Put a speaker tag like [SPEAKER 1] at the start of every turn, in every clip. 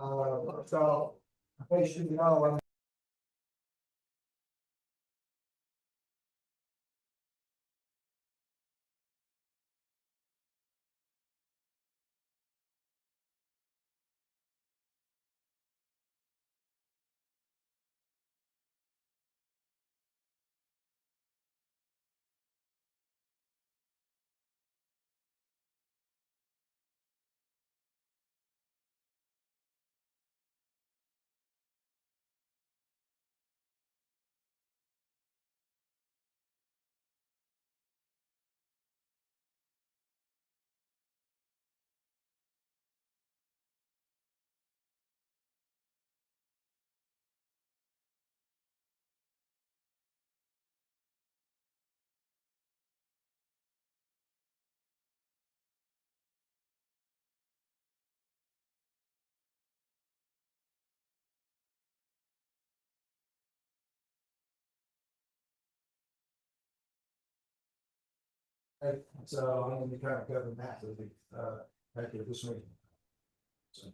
[SPEAKER 1] So, in case you know, so I'm gonna be kind of covering that with after this meeting. So,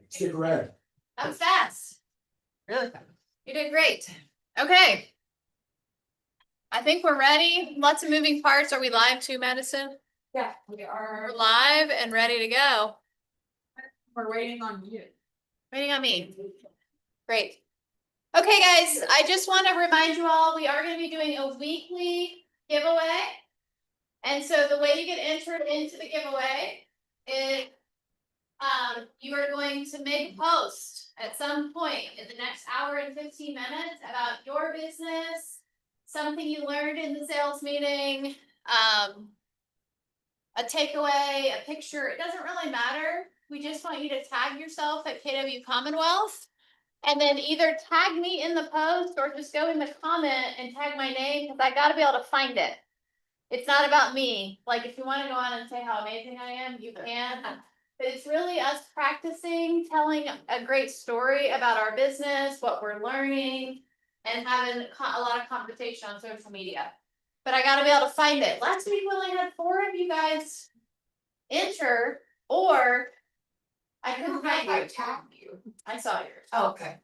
[SPEAKER 1] stick around.
[SPEAKER 2] That was fast. Really fast. You did great. Okay. I think we're ready. Lots of moving parts. Are we live too, Madison?
[SPEAKER 3] Yeah, we are.
[SPEAKER 2] We're live and ready to go.
[SPEAKER 3] We're waiting on you.
[SPEAKER 2] Waiting on me. Great. Okay, guys, I just want to remind you all, we are going to be doing a weekly giveaway. And so the way you get entered into the giveaway is you are going to make a post at some point in the next hour and 15 minutes about your business, something you learned in the sales meeting, a takeaway, a picture. It doesn't really matter. We just want you to tag yourself at KW Commonwealth and then either tag me in the post or just go in the comment and tag my name because I got to be able to find it. It's not about me. Like if you want to go on and say how amazing I am, you can. But it's really us practicing, telling a great story about our business, what we're learning, and having a lot of conversation on social media. But I got to be able to find it. Last week we only had 4 of you guys enter, or I couldn't find you.
[SPEAKER 3] tagged you.
[SPEAKER 2] I saw yours.
[SPEAKER 3] Oh, okay.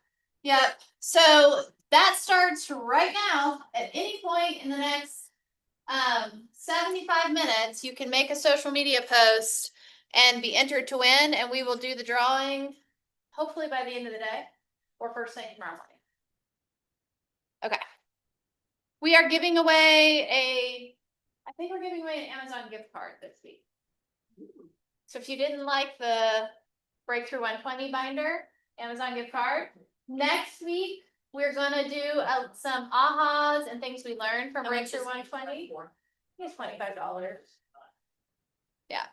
[SPEAKER 2] Yep. So that starts right now. At any point in the next 75 minutes, you can make a social media post and be entered to win, and we will do the drawing hopefully by the end of the day or first thing tomorrow morning. Okay. We are giving away I think we're giving away an Amazon gift card this week. So if you didn't like the Breakthrough 120 binder, Amazon gift card, next week we're gonna do some ahas and things we learned from Breakthrough 120. It's $25. Yeah.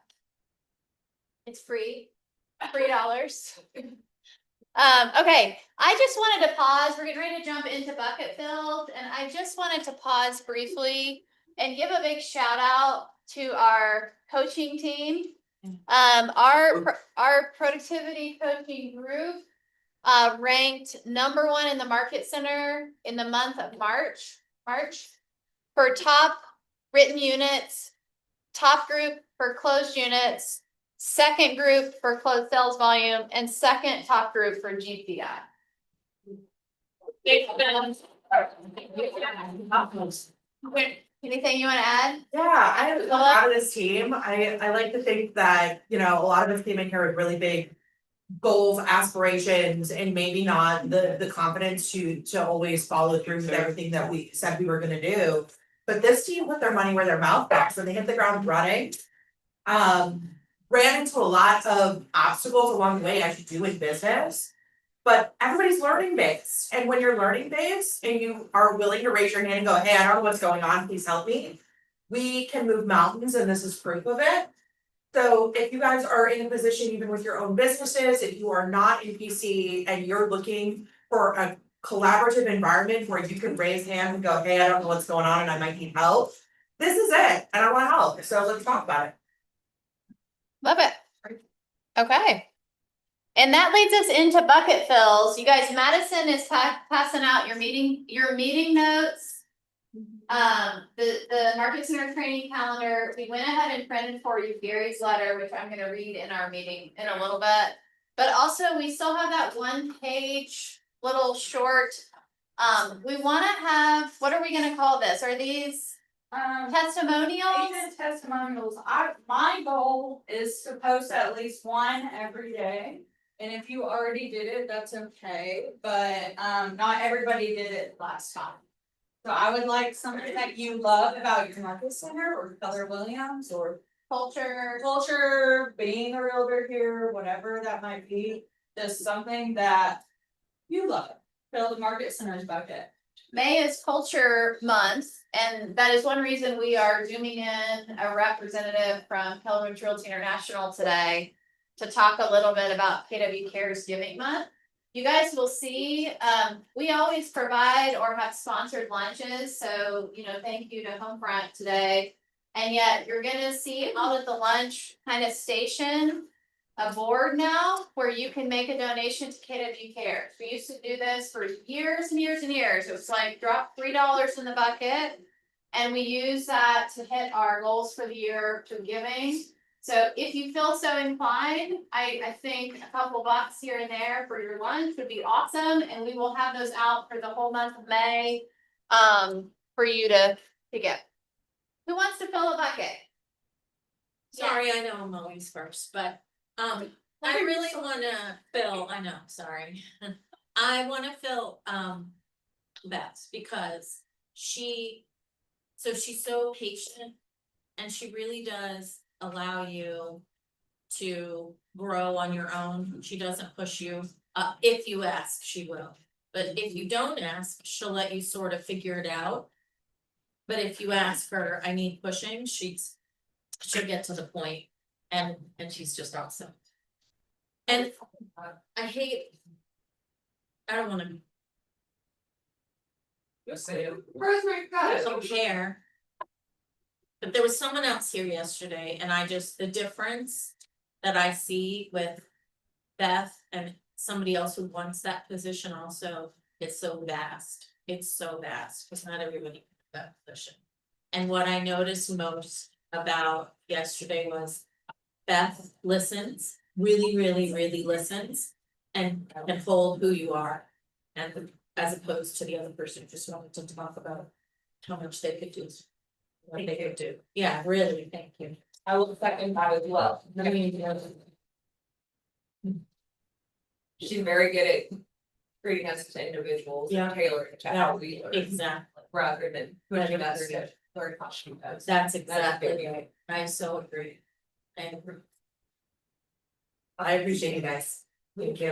[SPEAKER 2] It's free. $3. Okay, I just wanted to pause. We're getting ready to jump into bucket fills, and I just wanted to pause briefly and give a big shout out to our coaching team. Our productivity coaching group ranked #1 in the Market Center in the month of March for top written units, top group for closed units, second group for closed sales volume, and second top group for GPI. Anything you want to add?
[SPEAKER 4] Yeah, I am proud of this team. I like to think that, a lot of us came in here with really big goals, aspirations, and maybe not the confidence to always follow through with everything that we said we were gonna do. But this team put their money where their mouth was, so they hit the ground running. Ran into a lot of obstacles along the way, as you do in business. But everybody's learning based, and when you're learning based and you are willing to raise your hand and go, hey, I don't know what's going on, please help me. We can move mountains, and this is proof of it. So if you guys are in a position, even with your own businesses, if you are not in PC and you're looking for a collaborative environment where you can raise hand and go, hey, I don't know what's going on and I might need help. This is it, and I want to help. So let's talk about it.
[SPEAKER 2] Love it. Okay. And that leads us into bucket fills. You guys, Madison is passing out your meeting notes. The Market Center training calendar. We went ahead and printed for you Gary's letter, which I'm going to read in our meeting in a little bit. But also, we still have that one page little short. We wanna have, what are we gonna call this? Are these testimonials?
[SPEAKER 3] Even testimonials, my goal is to post at least one every day. And if you already did it, that's okay, but not everybody did it last time. So I would like something that you love about your market center or Keller Williams or culture, being a realtor here, whatever that might be. Just something that you love, fill the market center's bucket.
[SPEAKER 2] May is Culture Month, and that is one reason we are zooming in a representative from Keller Williams Realty International today to talk a little bit about KW Cares Giving Month. You guys will see, we always provide or have sponsored lunches, so, thank you to Homefront today. And yet you're gonna see out at the lunch kind of station a board now where you can make a donation to KW Cares. We used to do this for years and years and years. It was like drop $3 in the bucket. And we use that to hit our goals for the year to giving. So if you feel so inclined, I think a couple bucks here and there for your lunch would be awesome. And we will have those out for the whole month of May for you to get. Who wants to fill a bucket?
[SPEAKER 5] Sorry, I know I'm always first, but, I really wanna fill, I know, sorry. I wanna fill, Beth's because she's so patient. And she really does allow you to grow on your own. She doesn't push you, if you ask, she will. But if you don't ask, she'll let you sort of figure it out. But if you ask her, I need pushing, she'll get to the point, and she's just awesome. And I don't wanna
[SPEAKER 3] Rosemary, got
[SPEAKER 5] compare. But there was someone else here yesterday, and the difference that I see with Beth and somebody else who wants that position also, it's so vast. It's so vast, because not everybody wants that position. And what I noticed most about yesterday was Beth listens, really, really, really listens, and can hold who you are. And as opposed to the other person who just wanted to talk about how much they could do. What they could do, yeah, really, thank you.
[SPEAKER 3] I will second that as well.
[SPEAKER 5] I mean,
[SPEAKER 3] She's very good at treating us as individuals
[SPEAKER 5] Yeah.
[SPEAKER 3] and tailoring to how we learn
[SPEAKER 5] exactly,
[SPEAKER 3] rather than pushing us to learn how she does.
[SPEAKER 5] that's exactly right, I so agree. I appreciate you guys. Thank you.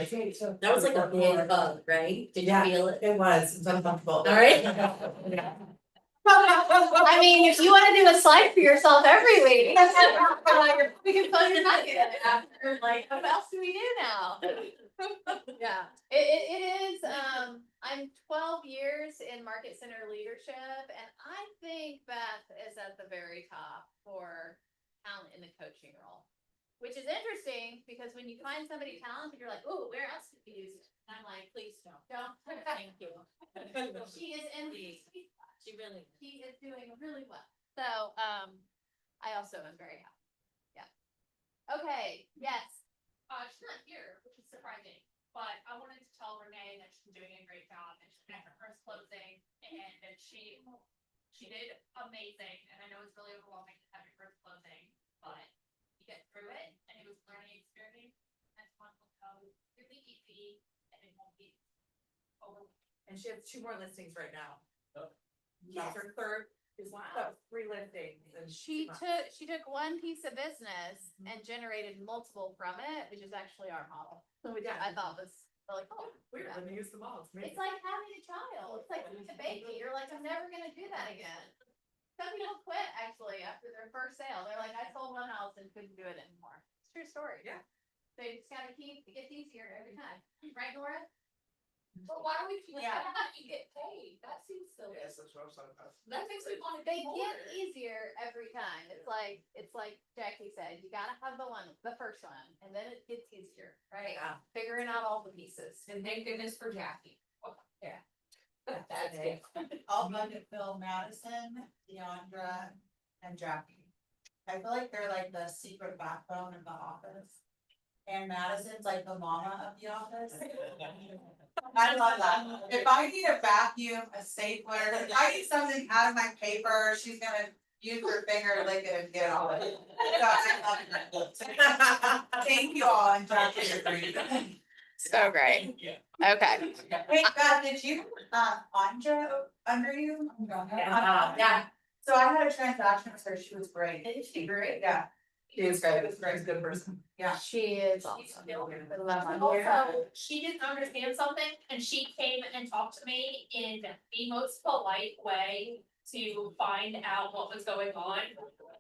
[SPEAKER 5] That was like a big hug, right? Did you feel it?
[SPEAKER 4] It was, it's uncomfortable.
[SPEAKER 5] Alright.
[SPEAKER 2] I mean, if you wanna do a slide for yourself every week. We can fill your bucket after, like, what else do we do now? Yeah, it is, I'm 12 years in market center leadership, and I think Beth is at the very top for talent in the coaching role. Which is interesting, because when you find somebody talented, you're like, oh, where else could we use it? And I'm like, please don't.
[SPEAKER 5] Thank you.
[SPEAKER 2] She is in the sweet spot.
[SPEAKER 5] She really.
[SPEAKER 2] She is doing really well. So, I also am very happy. Yeah. Okay, yes.
[SPEAKER 6] She's not here, which is surprising, but I wanted to tell Renee that she's doing a great job and she's at her first closing and that she did amazing. And I know it's really overwhelming to have your first closing, but you get through it and it was a learning experience. And one will go really easy and it won't be overwhelming.
[SPEAKER 4] And she has 2 more listings right now.
[SPEAKER 2] Yes.
[SPEAKER 4] Her third is
[SPEAKER 2] Wow.
[SPEAKER 4] 3 listings and
[SPEAKER 2] She took one piece of business and generated multiple from it, which is actually our model. Which I thought was really cool.
[SPEAKER 4] we're gonna use them all.
[SPEAKER 2] It's like having a child. It's like a baby. You're like, I'm never gonna do that again. Some people quit actually after their first sale. They're like, I sold one house and couldn't do it anymore. It's a true story.
[SPEAKER 4] Yeah.
[SPEAKER 2] So you just gotta it gets easier every time. Right, Laura?
[SPEAKER 6] But why don't we feel
[SPEAKER 3] Yeah.
[SPEAKER 6] that you get paid? That seems silly.
[SPEAKER 1] Yes, that's what I was talking about.
[SPEAKER 6] That makes me want to
[SPEAKER 2] They
[SPEAKER 6] pay more.
[SPEAKER 2] get easier every time. It's like Jackie said, you gotta have the first one, and then it gets easier, right?
[SPEAKER 4] Yeah.
[SPEAKER 2] Figuring out all the pieces.
[SPEAKER 3] And thank goodness for Jackie.
[SPEAKER 2] That's it.
[SPEAKER 7] I'll budget Phil, Madison, Deandra, and Jackie. I feel like they're like the secret backbone of the office. And Madison's like the mama of the office. I love that. If I need a vacuum, a stapler, if I need something out of my paper, she's gonna use her finger to lick it and get all of it. So I love that. Thank you all, and Dr. Green.
[SPEAKER 2] So great. Okay.
[SPEAKER 7] Hey, Beth, did you, Andra under you?
[SPEAKER 4] Yeah.
[SPEAKER 7] So I had a transaction with her, she was great.
[SPEAKER 3] Is she great?
[SPEAKER 7] Yeah,
[SPEAKER 4] She was great.
[SPEAKER 7] it was great.
[SPEAKER 4] Good person.
[SPEAKER 7] Yeah.
[SPEAKER 2] She is awesome. I love her.
[SPEAKER 6] Also, she didn't understand something and she came and talked to me in the most polite way to find out what was going on.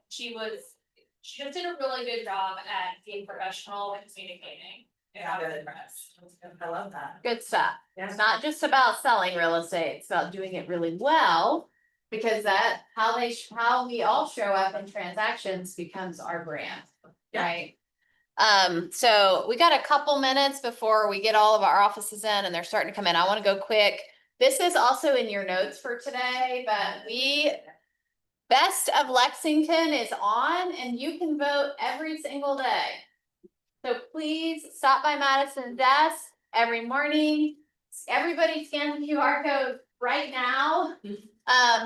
[SPEAKER 6] She just did a really good job at being professional and communicating.
[SPEAKER 7] Yeah, I'm really impressed.
[SPEAKER 4] I love that.
[SPEAKER 2] Good stuff.
[SPEAKER 4] Yeah.
[SPEAKER 2] It's not just about selling real estate, it's about doing it really well. Because that, how we all show up in transactions becomes our brand,
[SPEAKER 4] Yeah.
[SPEAKER 2] right? So we got a couple minutes before we get all of our offices in and they're starting to come in. I wanna go quick. This is also in your notes for today, but Best of Lexington is on and you can vote every single day. So please stop by Madison's desk every morning. Everybody scan the QR code right now.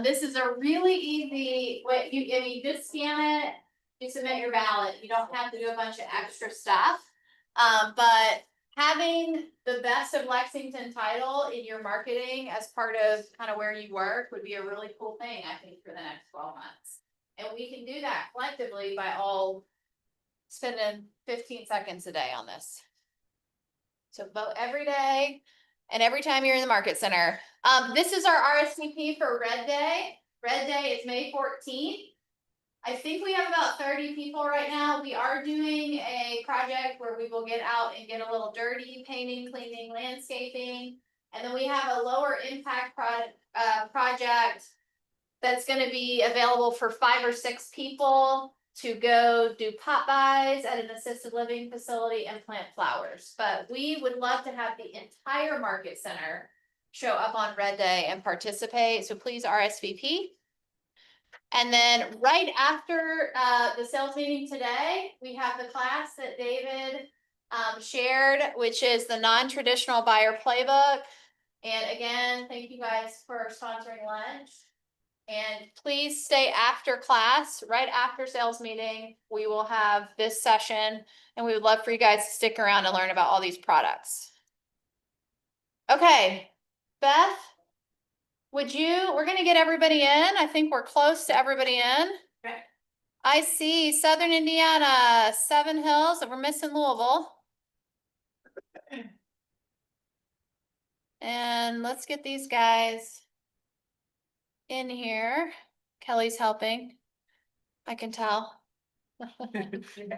[SPEAKER 2] This is a really easy way, you just scan it, you submit your ballot, you don't have to do a bunch of extra stuff. But having the Best of Lexington title in your marketing as part of kind of where you work would be a really cool thing, I think, for the next 12 months. And we can do that collectively by all spending 15 seconds a day on this. So vote every day and every time you're in the market center. This is our RSVP for Red Day. Red Day is May 14th. I think we have about 30 people right now. We are doing a project where we will get out and get a little dirty, painting, cleaning, landscaping. And then we have a lower impact project that's gonna be available for 5 or 6 people to go do pot buys at an assisted living facility and plant flowers. But we would love to have the entire market center show up on Red Day and participate, so please RSVP. And then right after the sales meeting today, we have the class that David shared, which is the non-traditional buyer playbook. And again, thank you guys for sponsoring lunch. And please stay after class, right after sales meeting, we will have this session and we would love for you guys to stick around and learn about all these products. Okay, Beth, we're gonna get everybody in. I think we're close to everybody in.
[SPEAKER 4] Okay.
[SPEAKER 2] I see Southern Indiana, Seven Hills, and we're missing Louisville. And let's get these guys in here. Kelly's helping. I can tell.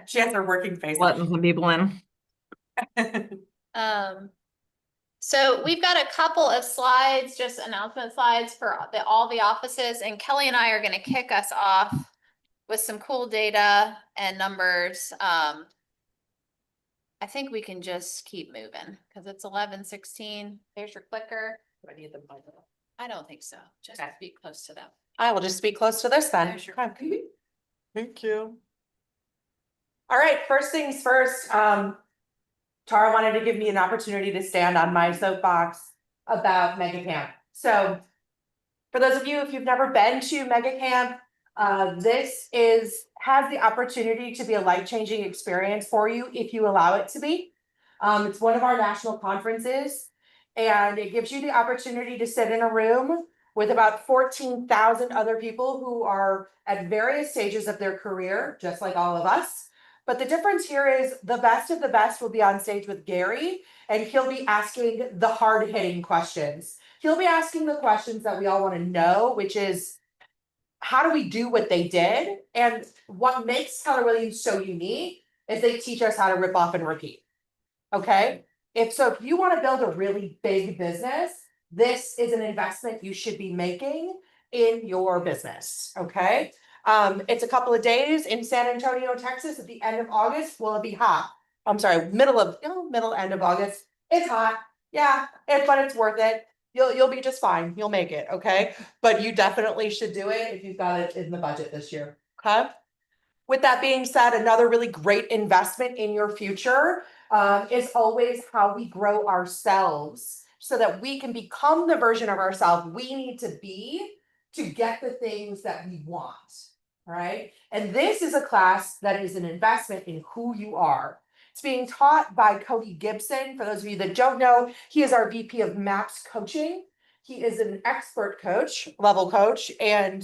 [SPEAKER 4] She has her working face.
[SPEAKER 8] Letting some people in.
[SPEAKER 2] So we've got a couple of slides, just announcement slides for all the offices, and Kelly and I are gonna kick us off with some cool data and numbers. I think we can just keep moving because it's 11:16. There's your clicker.
[SPEAKER 4] Do I need them?
[SPEAKER 2] I don't think so. Just
[SPEAKER 4] Okay.
[SPEAKER 2] be close to them.
[SPEAKER 4] I will just be close to this then.
[SPEAKER 2] There's your-
[SPEAKER 4] Okay. Thank you. All right, first things first, Tara wanted to give me an opportunity to stand on my soapbox about Mega Camp. So for those of you, if you've never been to Mega Camp, this has the opportunity to be a life-changing experience for you if you allow it to be. It's one of our national conferences, and it gives you the opportunity to sit in a room with about 14,000 other people who are at various stages of their career, just like all of us. But the difference here is the best of the best will be on stage with Gary, and he'll be asking the hard-hitting questions. He'll be asking the questions that we all want to know, which is, how do we do what they did? And what makes Keller Williams so unique is they teach us how to rip off and repeat. Okay? If you want to build a really big business, this is an investment you should be making in your business. Okay? It's a couple of days in San Antonio, Texas at the end of August. Will it be hot? I'm sorry, middle end of August. It's hot. Yeah, but it's worth it. You'll be just fine. You'll make it, okay? But you definitely should do it if you've got it in the budget this year. Okay? With that being said, another really great investment in your future is always how we grow ourselves so that we can become the version of ourselves we need to be to get the things that we want. All right. And this is a class that is an investment in who you are. It's being taught by Cody Gibson. For those of you that don't know, he is our VP of MAPS coaching. He is an expert coach, level coach, and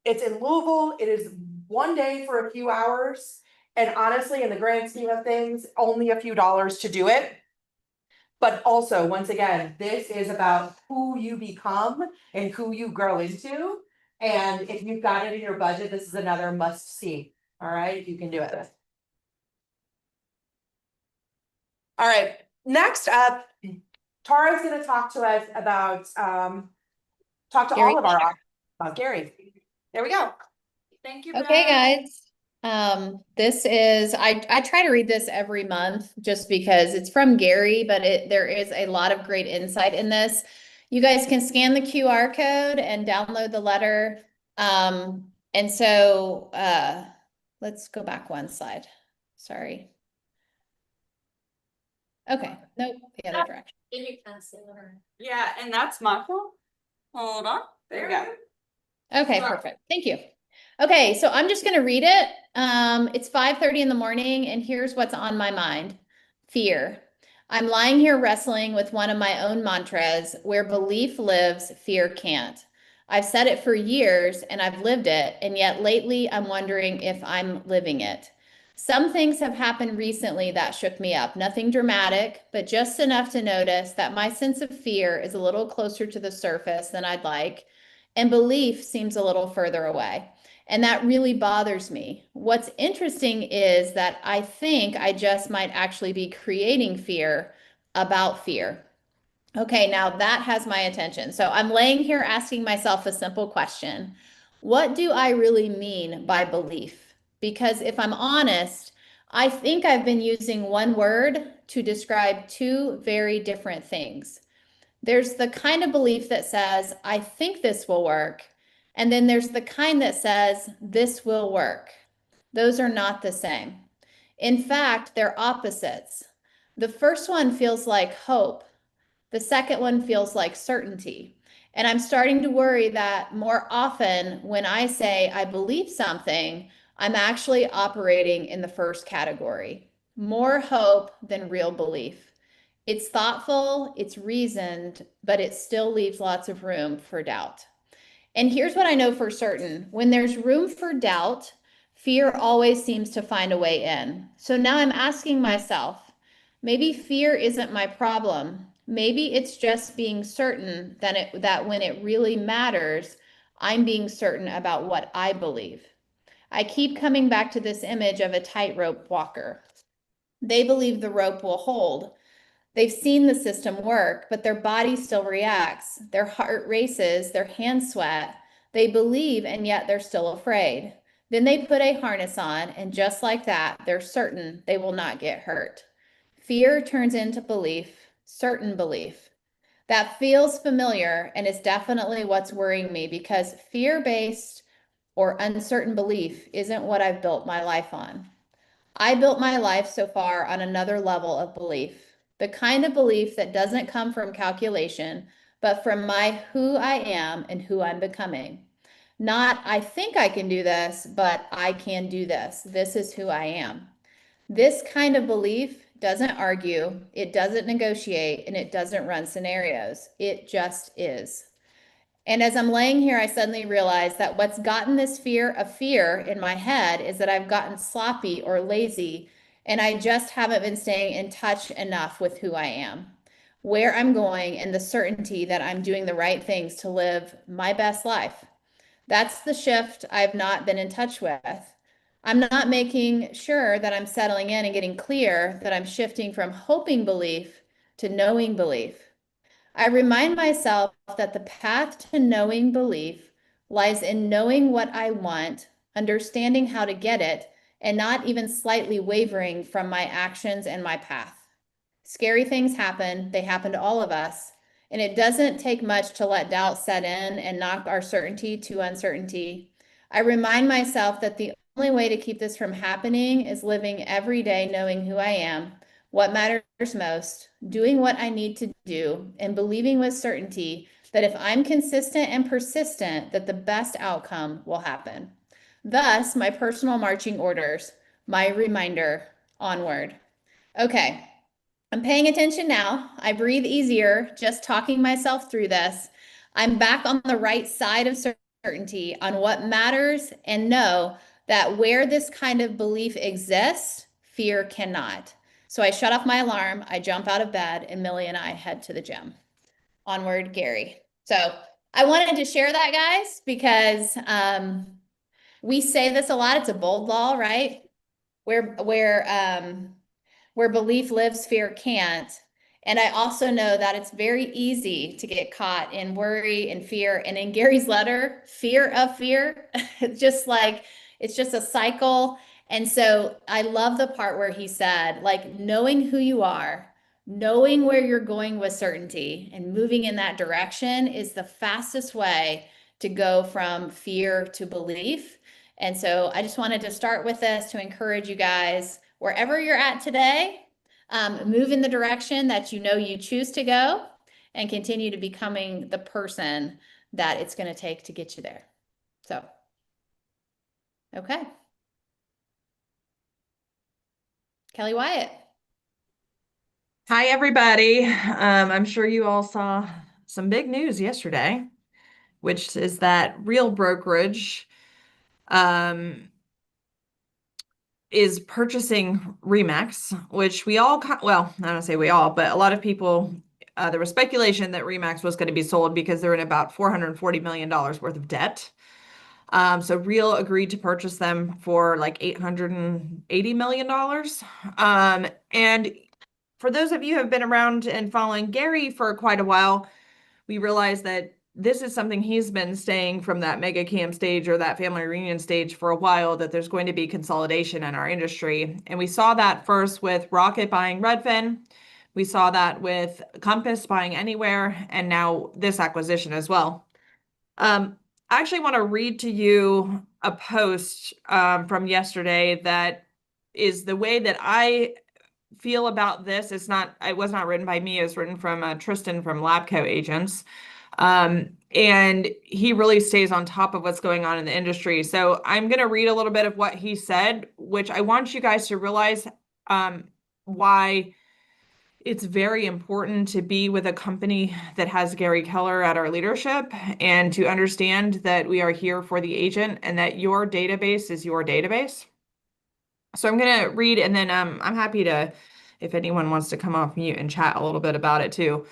[SPEAKER 4] it's in Louisville. It is one day for a few hours. And honestly, in the grand scheme of things, only a few dollars to do it. But also, once again, this is about who you become and who you grow into. And if you've got it in your budget, this is another must see. All right, you can do it. All right, next up, Tara's going to talk to us about, talk to
[SPEAKER 2] Gary.
[SPEAKER 4] all of our, Gary. There we go.
[SPEAKER 3] Thank you.
[SPEAKER 2] Okay,
[SPEAKER 3] Brad.
[SPEAKER 2] guys. This is, I try to read this every month just because it's from Gary, but there is a lot of great insight in this. You guys can scan the QR code and download the letter. And so, let's go back one slide. Sorry. Okay, nope, the other direction.
[SPEAKER 5] Can you pass it around?
[SPEAKER 3] Yeah, and that's my fault. Hold on. There we go.
[SPEAKER 2] Okay,
[SPEAKER 3] Sure.
[SPEAKER 2] perfect. Thank you. Okay, so I'm just gonna read it. It's 5:30 in the morning, and here's what's on my mind. Fear. I'm lying here wrestling with one of my own mantras, where belief lives, fear can't. I've said it for years and I've lived it, and yet lately I'm wondering if I'm living it. Some things have happened recently that shook me up. Nothing dramatic, but just enough to notice that my sense of fear is a little closer to the surface than I'd like, and belief seems a little further away. And that really bothers me. What's interesting is that I think I just might actually be creating fear about fear. Okay, now that has my attention. So I'm laying here asking myself a simple question. What do I really mean by belief? Because if I'm honest, I think I've been using one word to describe two very different things. There's the kind of belief that says, I think this will work. And then there's the kind that says, this will work. Those are not the same. In fact, they're opposites. The first one feels like hope. The second one feels like certainty. And I'm starting to worry that more often when I say I believe something, I'm actually operating in the first category. More hope than real belief. It's thoughtful, it's reasoned, but it still leaves lots of room for doubt. And here's what I know for certain. When there's room for doubt, fear always seems to find a way in. So now I'm asking myself, maybe fear isn't my problem. Maybe it's just being certain that when it really matters, I'm being certain about what I believe. I keep coming back to this image of a tightrope walker. They believe the rope will hold. They've seen the system work, but their body still reacts. Their heart races, their hands sweat. They believe, and yet they're still afraid. Then they put a harness on, and just like that, they're certain they will not get hurt. Fear turns into belief, certain belief. That feels familiar and is definitely what's worrying me because fear-based or uncertain belief isn't what I've built my life on. I built my life so far on another level of belief. The kind of belief that doesn't come from calculation, but from my who I am and who I'm becoming. Not, I think I can do this, but I can do this. This is who I am. This kind of belief doesn't argue, it doesn't negotiate, and it doesn't run scenarios. It just is. And as I'm laying here, I suddenly realize that what's gotten this fear of fear in my head is that I've gotten sloppy or lazy, and I just haven't been staying in touch enough with who I am, where I'm going, and the certainty that I'm doing the right things to live my best life. That's the shift I've not been in touch with. I'm not making sure that I'm settling in and getting clear that I'm shifting from hoping belief to knowing belief. I remind myself that the path to knowing belief lies in knowing what I want, understanding how to get it, and not even slightly wavering from my actions and my path. Scary things happen. They happen to all of us. And it doesn't take much to let doubt set in and knock our certainty to uncertainty. I remind myself that the only way to keep this from happening is living every day knowing who I am, what matters most, doing what I need to do, and believing with certainty that if I'm consistent and persistent, that the best outcome will happen. Thus, my personal marching orders, my reminder, onward. Okay, I'm paying attention now. I breathe easier just talking myself through this. I'm back on the right side of certainty on what matters and know that where this kind of belief exists, fear cannot. So I shut off my alarm, I jump out of bed, and Millie and I head to the gym. Onward, Gary. So I wanted to share that, guys, because we say this a lot. It's a bold law, right? Where belief lives, fear can't. And I also know that it's very easy to get caught in worry and fear. And in Gary's letter, fear of fear, it's just a cycle. And so I love the part where he said, like, knowing who you are, knowing where you're going with certainty and moving in that direction is the fastest way to go from fear to belief. And so I just wanted to start with this to encourage you guys, wherever you're at today, move in the direction that you know you choose to go and continue to becoming the person that it's going to take to get you there. So, okay. Kelly Wyatt.
[SPEAKER 8] Hi, everybody. I'm sure you all saw some big news yesterday, which is that Real Brokerage is purchasing RE/MAX, which we all, well, I don't say we all, but a lot of people, there was speculation that RE/MAX was going to be sold because they're in about $440 million worth of debt. So Real agreed to purchase them for like $880 million. And for those of you who have been around and following Gary for quite a while, we realize that this is something he's been saying from that mega camp stage or that family reunion stage for a while, that there's going to be consolidation in our industry. And we saw that first with Rocket buying Redfin. We saw that with Compass buying Anywhere, and now this acquisition as well. I actually want to read to you a post from yesterday that is the way that I feel about this. It was not written by me. It was written from Tristan from Labco Agents. And he really stays on top of what's going on in the industry. So I'm going to read a little bit of what he said, which I want you guys to realize why it's very important to be with a company that has Gary Keller at our leadership, and to understand that we are here for the agent and that your database is your database. So I'm going to read, and then I'm happy to, if anyone wants to come off mute and chat a little bit about it too.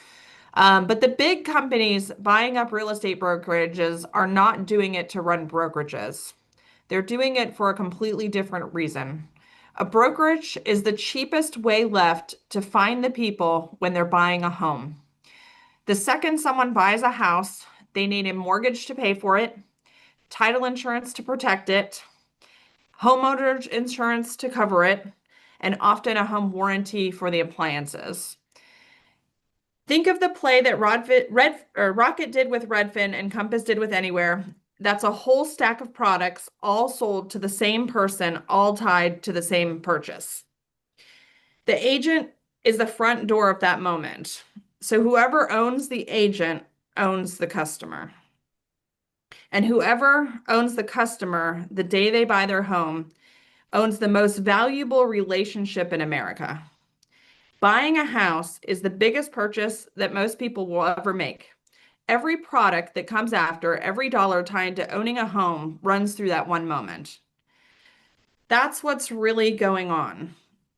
[SPEAKER 8] But the big companies buying up real estate brokerages are not doing it to run brokerages. They're doing it for a completely different reason. A brokerage is the cheapest way left to find the people when they're buying a home. The second someone buys a house, they need a mortgage to pay for it, title insurance to protect it, homeowners insurance to cover it, and often a home warranty for the appliances. Think of the play that Rocket did with Redfin and Compass did with Anywhere. That's a whole stack of products, all sold to the same person, all tied to the same purchase. The agent is the front door of that moment. So whoever owns the agent owns the customer. And whoever owns the customer the day they buy their home owns the most valuable relationship in America. Buying a house is the biggest purchase that most people will ever make. Every product that comes after, every dollar tied to owning a home runs through that one moment. That's what's really going on.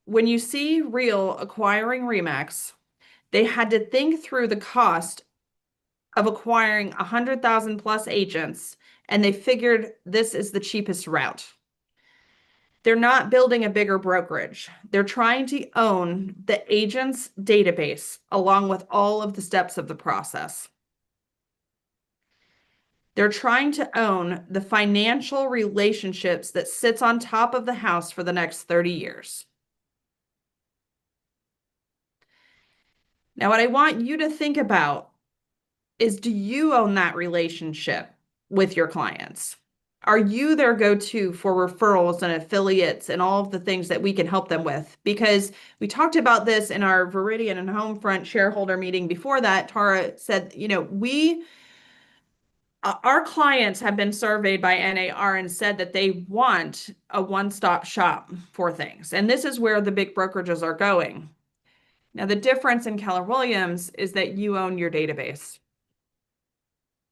[SPEAKER 8] When you see Real acquiring RE/MAX, they had to think through the cost of acquiring 100,000 plus agents, and they figured this is the cheapest route. They're not building a bigger brokerage. They're trying to own the agent's database along with all of the steps of the process. They're trying to own the financial relationships that sits on top of the house for the next 30 years. Now, what I want you to think about is, do you own that relationship with your clients? are you their go-to for referrals and affiliates and all of the things that we can help them with? Because we talked about this in our Veridian and Homefront shareholder meeting before that. Tara said, our clients have been surveyed by NAR and said that they want a one-stop shop for things. And this is where the big brokerages are going. Now, the difference in Keller Williams is that you own your database.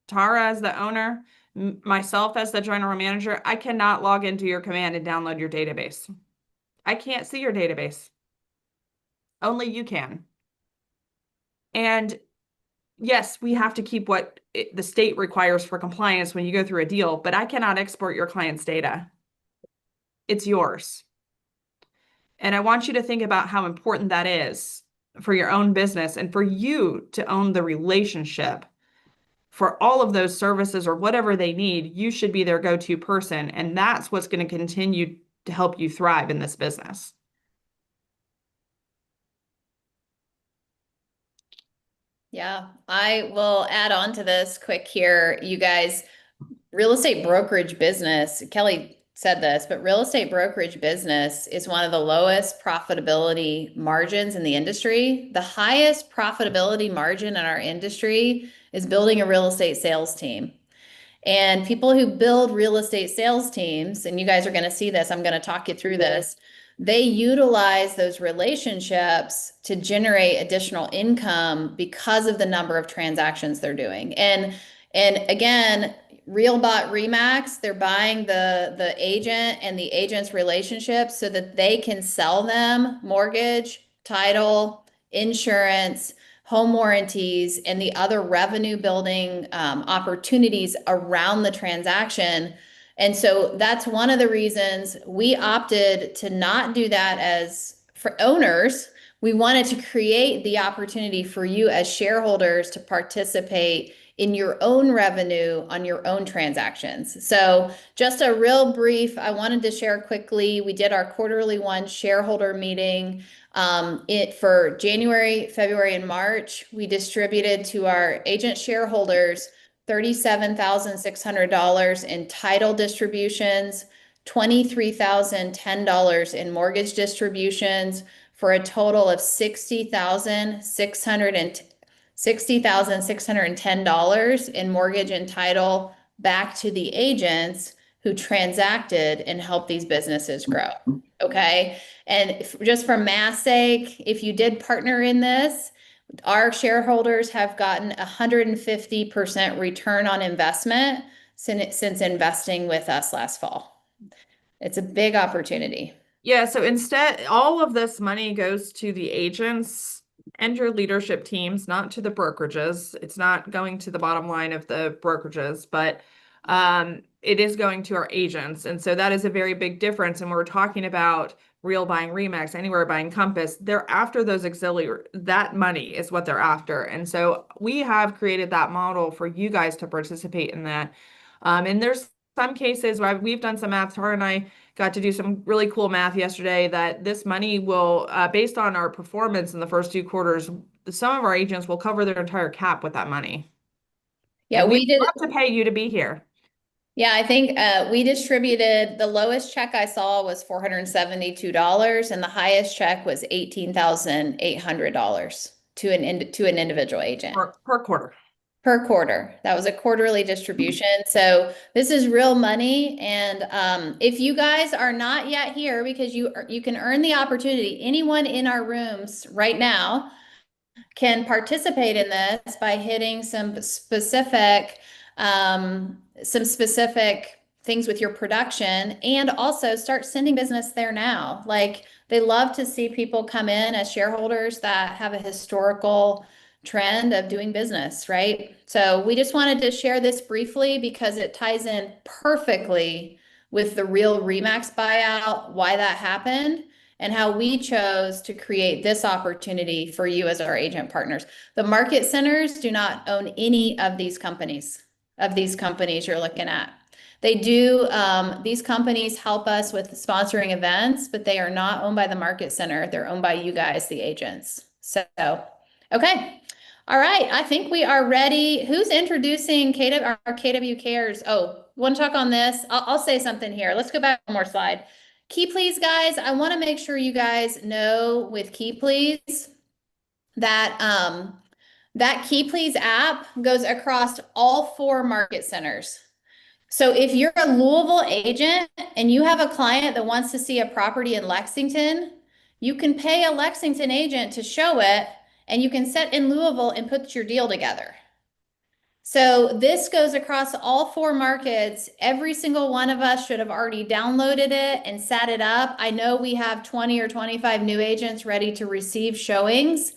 [SPEAKER 8] Tara, as the owner, myself as the general manager, I cannot log into your command and download your database. I can't see your database. Only you can. And yes, we have to keep what the state requires for compliance when you go through a deal, but I cannot export your client's data. It's yours. And I want you to think about how important that is for your own business and for you to own the relationship for all of those services or whatever they need. You should be their go-to person. And that's what's going to continue to help you thrive in this business.
[SPEAKER 2] Yeah, I will add on to this quick here. You guys, real estate brokerage business, Kelly said this, but real estate brokerage business is one of the lowest profitability margins in the industry. The highest profitability margin in our industry is building a real estate sales team. And people who build real estate sales teams, and you guys are going to see this, I'm going to talk you through this. They utilize those relationships to generate additional income because of the number of transactions they're doing. And again, RealBot Remax, they're buying the agent and the agent's relationship so that they can sell them mortgage, title, insurance, home warranties, and the other revenue building opportunities around the transaction. And so that's one of the reasons we opted to not do that as for owners. We wanted to create the opportunity for you as shareholders to participate in your own revenue on your own transactions. So just a real brief, I wanted to share quickly, we did our quarterly one shareholder meeting for January, February, and March. We distributed to our agent shareholders $37,600 in title distributions, $23,010 in mortgage distributions, for a total of $60,610 in mortgage and title back to the agents who transacted and helped these businesses grow. Okay. And just for math's sake, if you did partner in this, our shareholders have gotten 150% return on investment since investing with us last fall. It's a big opportunity.
[SPEAKER 8] Yeah, so instead, all of this money goes to the agents and your leadership teams, not to the brokerages. It's not going to the bottom line of the brokerages, but it is going to our agents. And so that is a very big difference. And we're talking about Real buying Remax, Anywhere buying Compass. They're after those auxiliary, that money is what they're after. And so we have created that model for you guys to participate in that. And there's some cases where we've done some math. Tara and I got to do some really cool math yesterday that this money will, based on our performance in the first 2 quarters, some of our agents will cover their entire cap with that money.
[SPEAKER 2] Yeah,
[SPEAKER 8] and
[SPEAKER 2] we did
[SPEAKER 8] love to pay you to be here.
[SPEAKER 2] Yeah, I think we distributed, the lowest check I saw was $472 and the highest check was $18,800 to an individual agent.
[SPEAKER 8] Per quarter.
[SPEAKER 2] Per quarter. That was a quarterly distribution. So this is real money. And if you guys are not yet here, because you can earn the opportunity, anyone in our rooms right now can participate in this by hitting some specific things with your production, and also start sending business there now. Like, they love to see people come in as shareholders that have a historical trend of doing business, right? So we just wanted to share this briefly because it ties in perfectly with the Real Remax buyout, why that happened, and how we chose to create this opportunity for you as our agent partners. The market centers do not own any of these companies. You're looking at. They do, these companies help us with sponsoring events, but they are not owned by the market center. They're owned by you guys, the agents. So, okay. All right. I think we are ready. Who's introducing our KW Cares? Oh, want to talk on this? I'll say something here. Let's go back one more slide. Key Please, guys, I want to make sure you guys know with Key Please that that Key Please app goes across all 4 market centers. So if you're a Louisville agent and you have a client that wants to see a property in Lexington, you can pay a Lexington agent to show it, and you can sit in Louisville and put your deal together. So this goes across all 4 markets. Every single one of us should have already downloaded it and set it up. I know we have 20 or 25 new agents ready to receive showings.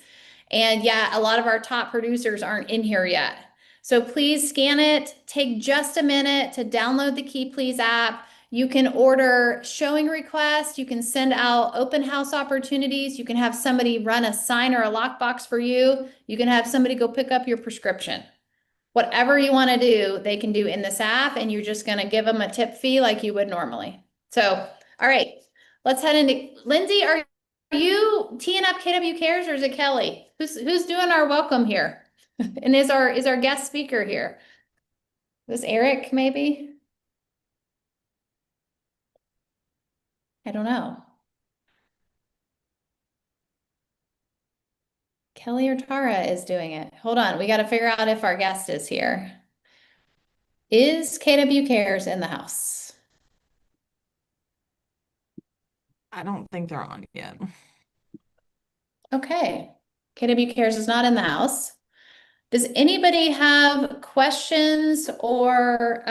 [SPEAKER 2] And yeah, a lot of our top producers aren't in here yet. So please scan it. Take just a minute to download the Key Please app. You can order showing requests. You can send out open house opportunities. You can have somebody run a sign or a lockbox for you. You can have somebody go pick up your prescription. Whatever you want to do, they can do in this app, and you're just going to give them a tip fee like you would normally. So, all right, let's head into Lindsay. Are you teeing up KW Cares, or is it Kelly? Who's doing our welcome here? And is our guest speaker here? Was Eric maybe? I don't know. Kelly or Tara is doing it. Hold on, we got to figure out if our guest is here. Is KW Cares in the house?
[SPEAKER 8] I don't think they're on yet.
[SPEAKER 2] Okay, KW Cares is not in the house. Does anybody have questions or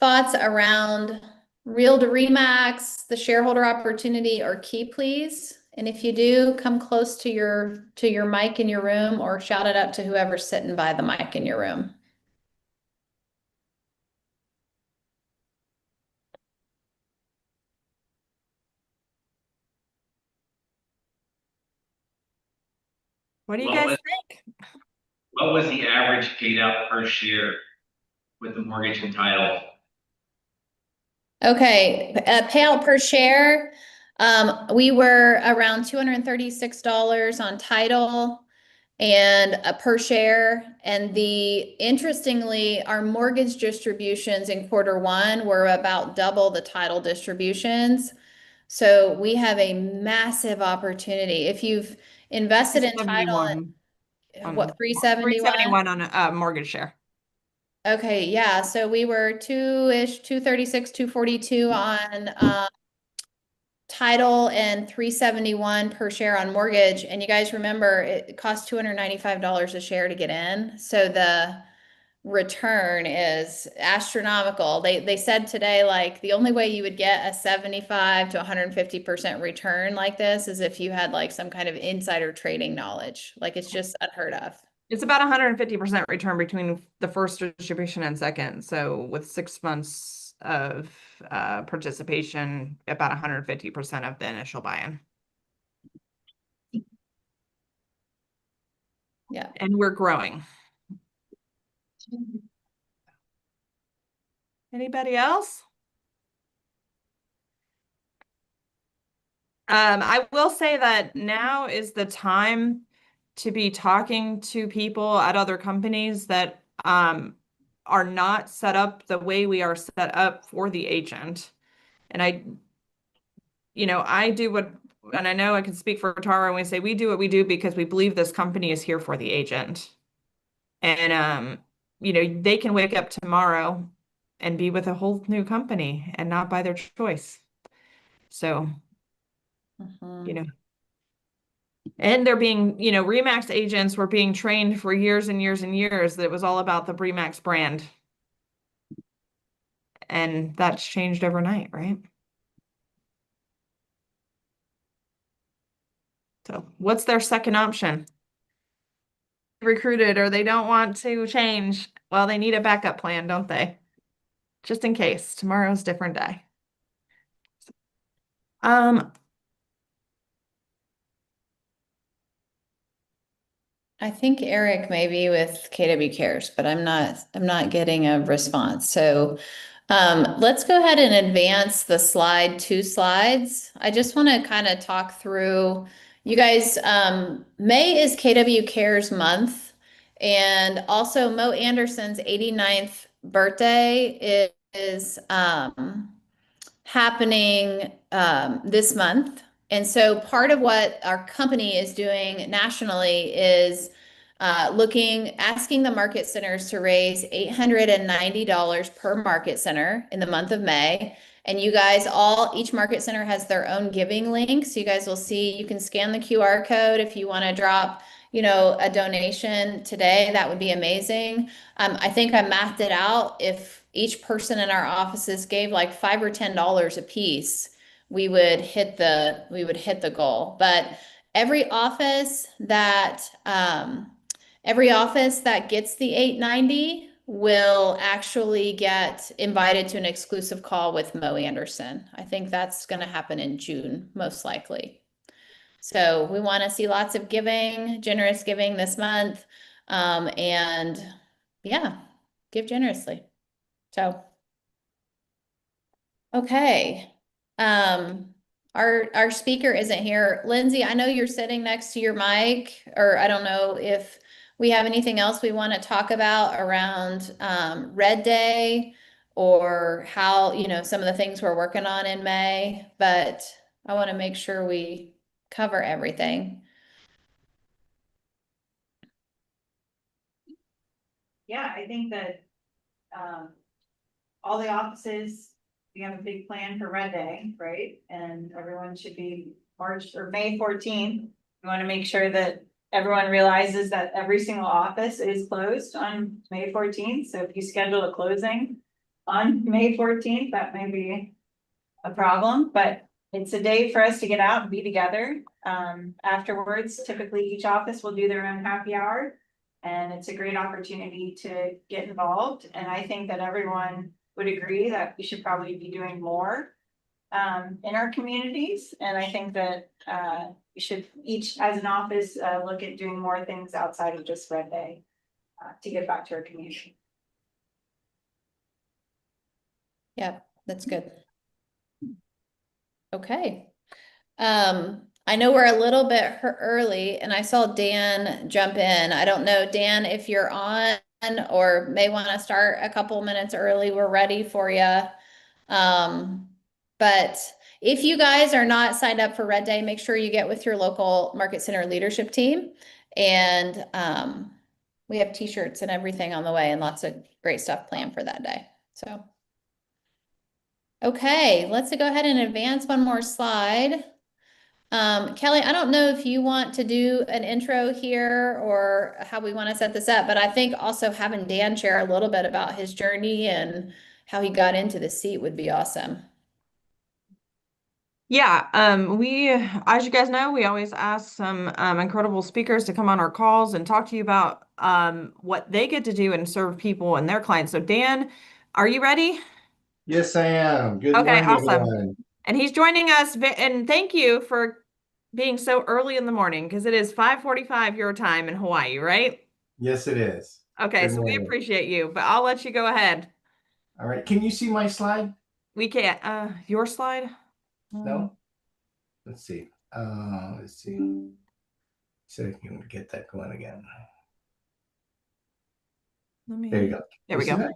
[SPEAKER 2] thoughts around Real to Remax, the shareholder opportunity, or Key Please? And if you do, come close to your mic in your room, or shout it up to whoever's sitting by the mic in your room.
[SPEAKER 8] What do you
[SPEAKER 9] What
[SPEAKER 8] guys
[SPEAKER 9] was-
[SPEAKER 8] think?
[SPEAKER 9] What was the average paid out per share with the mortgage and title?
[SPEAKER 2] Okay, payout per share. We were around $236 on title and per share. And interestingly, our mortgage distributions in Q1 were about double the title distributions. So we have a massive opportunity. If you've invested in title,
[SPEAKER 8] 71 on-
[SPEAKER 2] what, 371?
[SPEAKER 8] 371 on a mortgage share.
[SPEAKER 2] Okay, yeah, so we were 236, 242 on title and 371 per share on mortgage. And you guys remember it costs $295 a share to get in. So the return is astronomical. They said today, like, the only way you would get a 75 to 150% return like this is if you had like some kind of insider trading knowledge. Like, it's just unheard of.
[SPEAKER 8] It's about 150% return between the first distribution and second. So with 6 months of participation, about 150% of the initial buy-in.
[SPEAKER 2] Yeah.
[SPEAKER 8] And we're growing. Anybody else? I will say that now is the time to be talking to people at other companies that are not set up the way we are set up for the agent. And I do what, and I know I can speak for Tara when we say we do what we do because we believe this company is here for the agent. And they can wake up tomorrow and be with a whole new company and not by their choice. So, and they're being, Remax agents were being trained for years and years and years that it was all about the Remax brand. And that's changed overnight, right? So what's their second option? Recruited, or they don't want to change. Well, they need a backup plan, don't they? Just in case tomorrow's a different day.
[SPEAKER 2] I think Eric may be with KW Cares, but I'm not getting a response. So let's go ahead and advance the slide 2 slides. I just want to kind of talk through, you guys, May is KW Cares month, and also Mo Anderson's 89th birthday is happening this month. And so part of what our company is doing nationally is asking the market centers to raise $890 per market center in the month of May. And you guys each market center has their own giving link. So you guys will see, you can scan the QR code if you want to drop, a donation today. That would be amazing. I think I mathed it out. If each person in our offices gave like $5 or $10 a piece, we would hit the goal. But every office that gets the 890 will actually get invited to an exclusive call with Mo Anderson. I think that's going to happen in June, most likely. So we want to see lots of giving, generous giving this month. And yeah, give generously. So, okay. Our speaker isn't here. Lindsay, I know you're sitting next to your mic, or I don't know if we have anything else we want to talk about around Red Day, or how, some of the things we're working on in May, but I want to make sure we cover everything.
[SPEAKER 10] Yeah, I think that all the offices, we have a big plan for Red Day, right? And everyone should be May 14th. We want to make sure that everyone realizes that every single office is closed on May 14th. So if you schedule a closing on May 14th, that may be a problem, but it's a day for us to get out and be together. Afterwards, typically each office will do their own happy hour, and it's a great opportunity to get involved. And I think that everyone would agree that we should probably be doing more in our communities. And I think that we should each, as an office, look at doing more things outside of just Red Day to give back to our community.
[SPEAKER 2] Yeah, that's good. Okay. I know we're a little bit early, and I saw Dan jump in. I don't know, Dan, if you're on or may want to start a couple minutes early. We're ready for you. But if you guys are not signed up for Red Day, make sure you get with your local Market Center leadership team. And we have t-shirts and everything on the way, and lots of great stuff planned for that day. So, okay, let's go ahead and advance one more slide. Kelly, I don't know if you want to do an intro here or how we want to set this up, but I think also having Dan share a little bit about his journey and how he got into the seat would be awesome.
[SPEAKER 8] Yeah, as you guys know, we always ask some incredible speakers to come on our calls and talk to you about what they get to do and serve people and their clients. So Dan, are you ready?
[SPEAKER 1] Yes, I am. Good
[SPEAKER 8] Okay,
[SPEAKER 1] morning,
[SPEAKER 8] awesome.
[SPEAKER 1] everyone.
[SPEAKER 8] And he's joining us, and thank you for being so early in the morning, because it is 5:45 your time in Hawaii, right?
[SPEAKER 1] Yes, it is.
[SPEAKER 8] Okay,
[SPEAKER 1] Good
[SPEAKER 8] so we
[SPEAKER 1] morning.
[SPEAKER 8] appreciate you, but I'll let you go ahead.
[SPEAKER 1] All right. Can you see my slide?
[SPEAKER 8] We can't. Your slide?
[SPEAKER 1] No? Let's see. Let's see. So I can get that going again. There you go.
[SPEAKER 8] There we
[SPEAKER 1] You see
[SPEAKER 8] go.
[SPEAKER 1] that?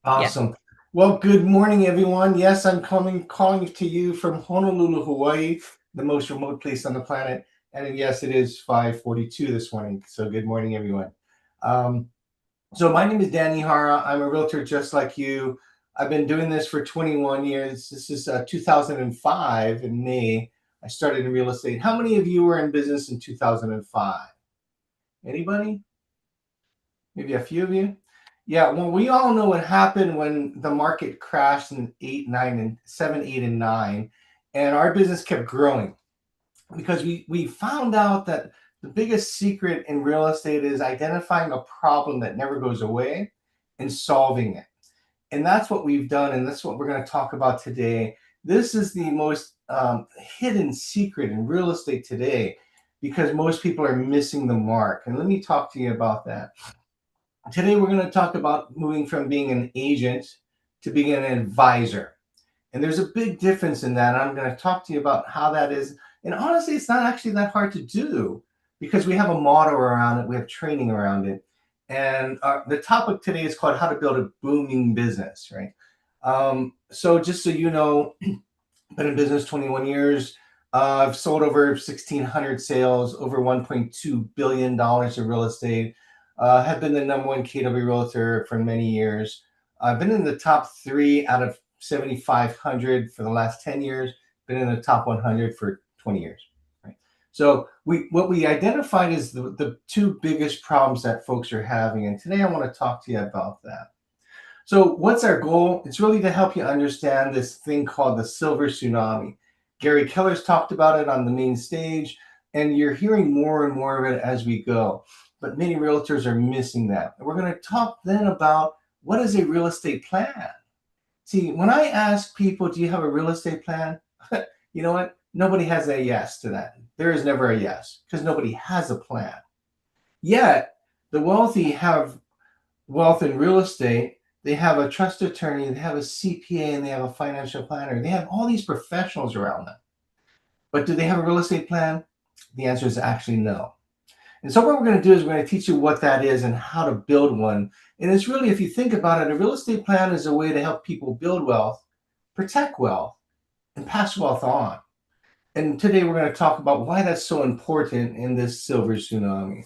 [SPEAKER 1] Awesome. Well, good morning, everyone. Yes, I'm calling to you from Honolulu, Hawaii, the most remote place on the planet. And yes, it is 5:42 this morning. So good morning, everyone. So my name is Dan Ihara. I'm a realtor just like you. I've been doing this for 21 years. This is 2005 in May. I started in real estate. How many of you were in business in 2005? Anybody? Maybe a few of you? Yeah, well, we all know what happened when the market crashed in 7, 8, and 9, and our business kept growing because we found out that the biggest secret in real estate is identifying a problem that never goes away and solving it. And that's what we've done, and that's what we're going to talk about today. This is the most hidden secret in real estate today because most people are missing the mark. And let me talk to you about that. Today, we're going to talk about moving from being an agent to being an advisor. And there's a big difference in that. And I'm going to talk to you about how that is. And honestly, it's not actually that hard to do because we have a motto around it. We have training around it. And the topic today is called how to build a booming business, right? So just so you know, been in business 21 years. I've sold over 1,600 sales, over $1.2 billion of real estate. Have been the #1 KW realtor for many years. I've been in the top 3 out of 7,500 for the last 10 years. Been in the top 100 for 20 years. Right? So what we identified is the 2 biggest problems that folks are having, and today I want to talk to you about that. So what's our goal? It's really to help you understand this thing called the silver tsunami. Gary Keller's talked about it on the main stage, and you're hearing more and more of it as we go. But many realtors are missing that. And we're going to talk then about what is a real estate plan. See, when I ask people, do you have a real estate plan? You know what? Nobody has a yes to that. There is never a yes because nobody has a plan. Yet, the wealthy have wealth in real estate. They have a trust attorney, they have a CPA, and they have a financial planner. They have all these professionals around them. But do they have a real estate plan? The answer is actually no. And so what we're going to do is we're going to teach you what that is and how to build one. And it's really, if you think about it, a real estate plan is a way to help people build wealth, protect wealth, and pass wealth on. And today we're going to talk about why that's so important in this silver tsunami.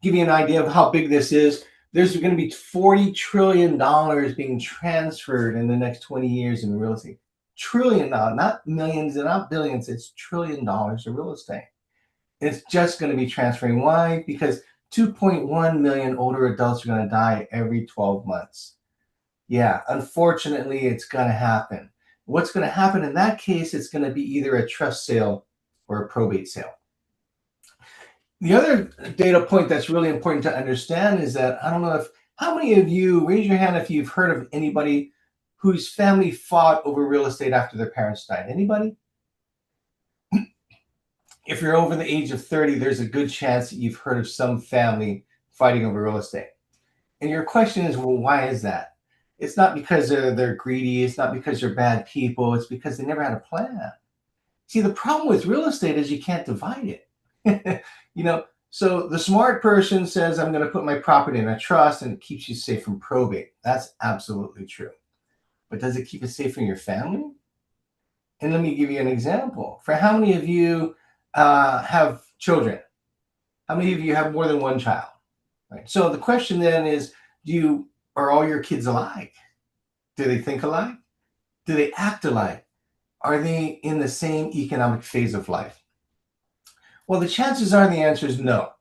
[SPEAKER 1] Give you an idea of how big this is. There's going to be $40 trillion being transferred in the next 20 years in real estate. Trillion now, not millions and not billions. It's $1 trillion of real estate. It's just going to be transferring. Why? Because 2.1 million older adults are going to die every 12 months. Yeah, unfortunately, it's going to happen. What's going to happen in that case? It's going to be either a trust sale or a probate sale. The other data point that's really important to understand is that, I don't know how many of you, raise your hand if you've heard of anybody whose family fought over real estate after their parents died. Anybody? If you're over the age of 30, there's a good chance that you've heard of some family fighting over real estate. And your question is, well, why is that? It's not because they're greedy. It's not because they're bad people. It's because they never had a plan. See, the problem with real estate is you can't divide it. So the smart person says, I'm going to put my property in a trust and it keeps you safe from probate. That's absolutely true. But does it keep it safe from your family? And let me give you an example. For how many of you have children? How many of you have more than one child? Right. So the question then is, are all your kids alike? Do they think alike? Do they act alike? Are they in the same economic phase of life? Well, the chances are the answer is no.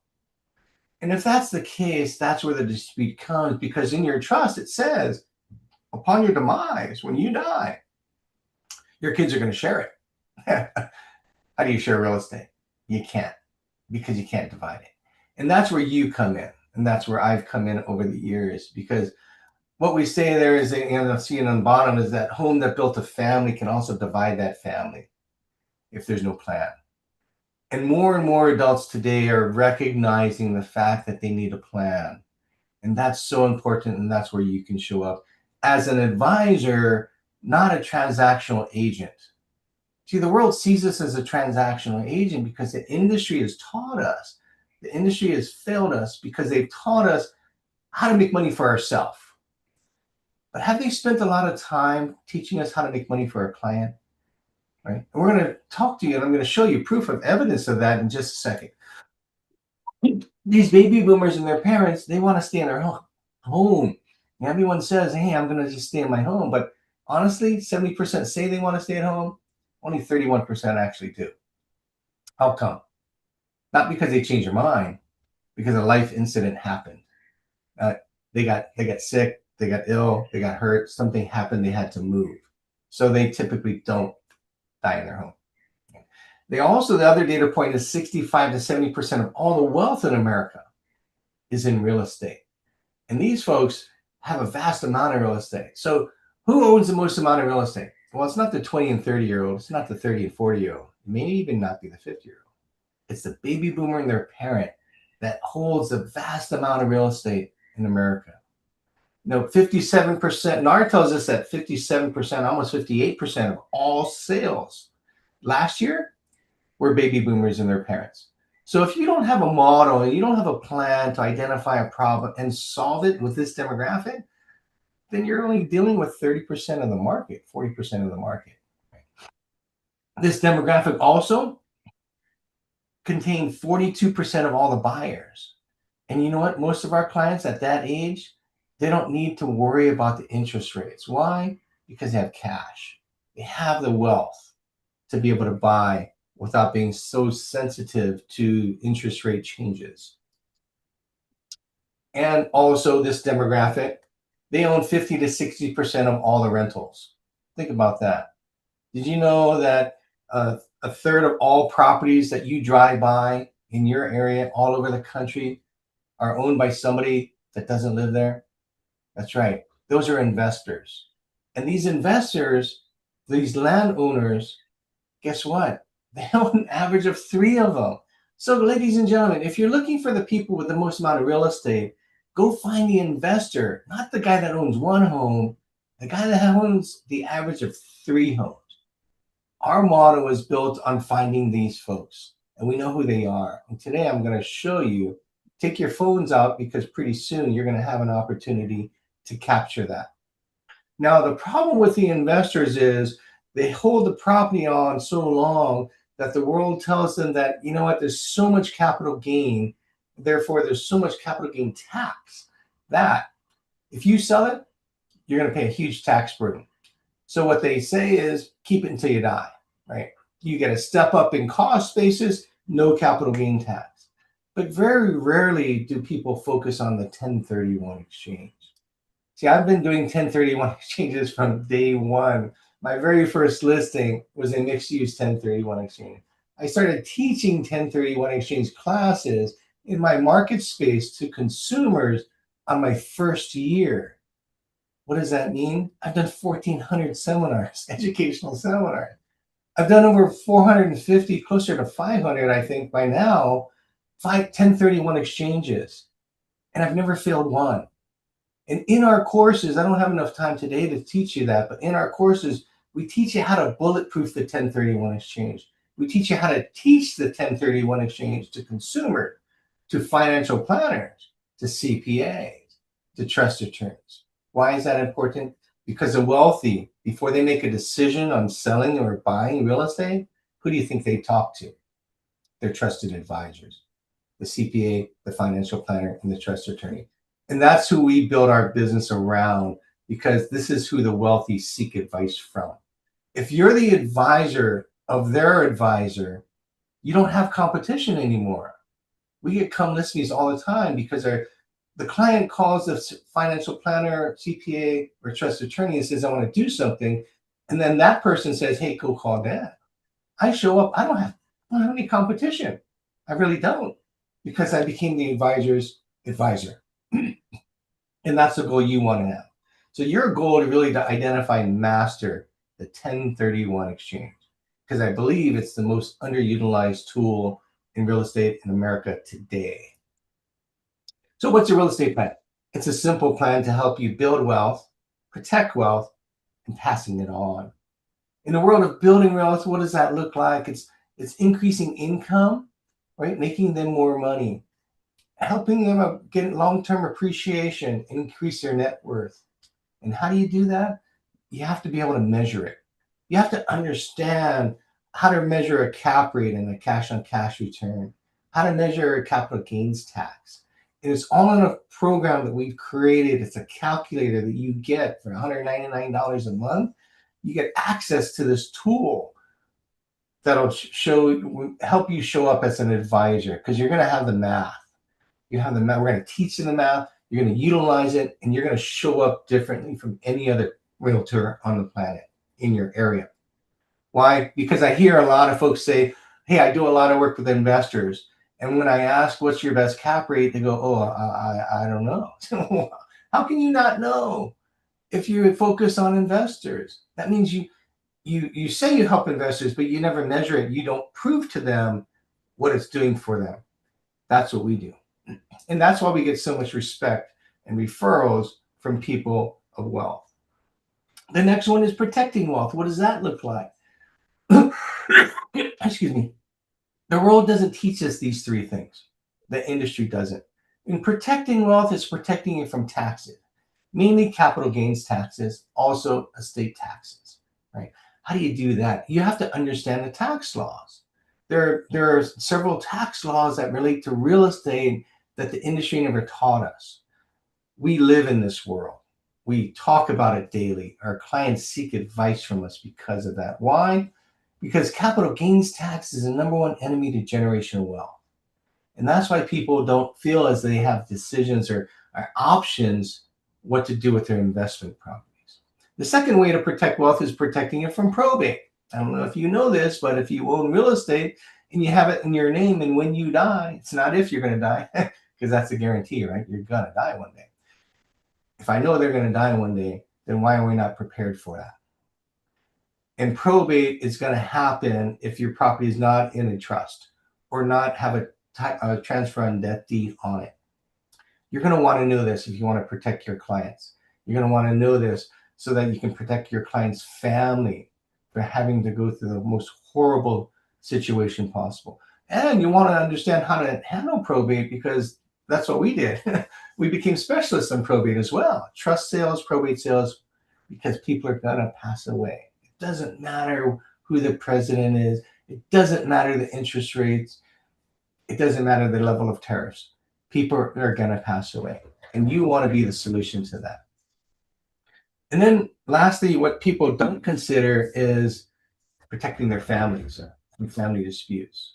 [SPEAKER 1] And if that's the case, that's where the dispute comes, because in your trust, it says, upon your demise, when you die, your kids are going to share it. How do you share real estate? You can't, because you can't divide it. And that's where you come in. And that's where I've come in over the years, because what we say there is, seeing on the bottom is that home that built a family can also divide that family if there's no plan. And more adults today are recognizing the fact that they need a plan. And that's so important. And that's where you can show up as an advisor, not a transactional agent. See, the world sees us as a transactional agent because the industry has taught us. The industry has failed us because they've taught us how to make money for ourselves. But have they spent a lot of time teaching us how to make money for our client? Right? And we're going to talk to you, and I'm going to show you proof of evidence of that in just a second. These baby boomers and their parents, they want to stay in their home. And everyone says, hey, I'm going to just stay in my home. But honestly, 70% say they want to stay at home. Only 31% actually do. How come? Not because they changed their mind, because a life incident happened. They got sick, they got ill, they got hurt, something happened, they had to move. So they typically don't die in their home. They also, the other data point is 65 to 70% of all the wealth in America is in real estate. And these folks have a vast amount of real estate. So who owns the most amount of real estate? Well, it's not the 20 and 30-year-old. It's not the 30 and 40-year-old. It may even not be the 50-year-old. It's the baby boomer and their parent that holds a vast amount of real estate in America. 57%, NAR tells us that 57%, almost 58% of all sales last year were baby boomers and their parents. So if you don't have a model and you don't have a plan to identify a problem and solve it with this demographic, then you're only dealing with 30% of the market, 40% of the market. This demographic also contained 42% of all the buyers. And you know what? Most of our clients at that age, they don't need to worry about the interest rates. Why? Because they have cash. They have the wealth to be able to buy without being so sensitive to interest rate changes. And also this demographic, they own 50 to 60% of all the rentals. Think about that. Did you know that a third of all properties that you drive by in your area all over the country are owned by somebody that doesn't live there? That's right. Those are investors. And these investors, these landowners, guess what? They own an average of 3 of them. So ladies and gentlemen, if you're looking for the people with the most amount of real estate, go find the investor, not the guy that owns 1 home, the guy that owns the average of 3 homes. Our model is built on finding these folks, and we know who they are. And today I'm going to show you, take your phones out because pretty soon you're going to have an opportunity to capture that. Now, the problem with the investors is they hold the property on so long that the world tells them that, you know what, there's so much capital gain, therefore there's so much capital gain tax that if you sell it, you're going to pay a huge tax burden. So what they say is keep it until you die, right? You get a step up in cost basis, no capital gain tax. But very rarely do people focus on the 1031 exchange. See, I've been doing 1031 exchanges from day one. My very first listing was a mixed-use 1031 exchange. I started teaching 1031 exchange classes in my market space to consumers on my first year. What does that mean? I've done 1,400 seminars, educational seminars. I've done over 450, closer to 500, I think by now, 1031 exchanges. And I've never failed one. And in our courses, I don't have enough time today to teach you that, but in our courses, we teach you how to bulletproof the 1031 exchange. We teach you how to teach the 1031 exchange to consumers, to financial planners, to CPAs, to trust attorneys. Why is that important? Because the wealthy, before they make a decision on selling or buying real estate, who do you think they talk to? Their trusted advisors, the CPA, the financial planner, and the trust attorney. And that's who we build our business around, because this is who the wealthy seek advice from. If you're the advisor of their advisor, you don't have competition anymore. We get come list me's all the time because the client calls the financial planner, CPA, or trust attorney and says, I want to do something. And then that person says, hey, go call Dan. I show up, I don't have any competition. I really don't, because I became the advisor's advisor. And that's the goal you want to have. So your goal is really to identify and master the 1031 exchange, because I believe it's the most underutilized tool in real estate in America today. So what's a real estate plan? It's a simple plan to help you build wealth, protect wealth, and passing it on. In the world of building wealth, what does that look like? It's increasing income, right? Making them more money, helping them get long-term appreciation, increase their net worth. And how do you do that? You have to be able to measure it. You have to understand how to measure a cap rate and a cash-on-cash return, how to measure a capital gains tax. And it's all in a program that we've created. It's a calculator that you get for $199 a month. You get access to this tool that'll help you show up as an advisor, because you're going to have the math. You have the math. We're going to teach you the math. You're going to utilize it, and you're going to show up differently from any other realtor on the planet in your area. Why? Because I hear a lot of folks say, hey, I do a lot of work with investors. And when I ask, what's your best cap rate? They go, oh, I don't know. How can you not know if you focus on investors? That means you say you help investors, but you never measure it. You don't prove to them what it's doing for them. That's what we do. And that's why we get so much respect and referrals from people of wealth. The next one is protecting wealth. What does that look like? Excuse me. The world doesn't teach us these three things. The industry doesn't. In protecting wealth, is protecting it from taxes, mainly capital gains taxes, also estate taxes, right? How do you do that? You have to understand the tax laws. There are several tax laws that relate to real estate that the industry never taught us. We live in this world. We talk about it daily. Our clients seek advice from us because of that. Why? Because capital gains tax is the number one enemy to generational wealth. And that's why people don't feel as they have decisions or options what to do with their investment properties. The second way to protect wealth is protecting it from probate. I don't know if you know this, but if you own real estate and you have it in your name, and when you die, it's not if you're going to die, because that's a guarantee, right? You're going to die one day. If I know they're going to die one day, then why are we not prepared for that? And probate is going to happen if your property is not in a trust or not have a transfer on death deed on it. You're going to want to know this if you want to protect your clients. You're going to want to know this so that you can protect your client's family from having to go through the most horrible situation possible. And you want to understand how to handle probate, because that's what we did. We became specialists in probate as well. Trust sales, probate sales, because people are going to pass away. It doesn't matter who the president is. It doesn't matter the interest rates. It doesn't matter the level of tariffs. People are going to pass away, and you want to be the solution to that. And then lastly, what people don't consider is protecting their families from family disputes.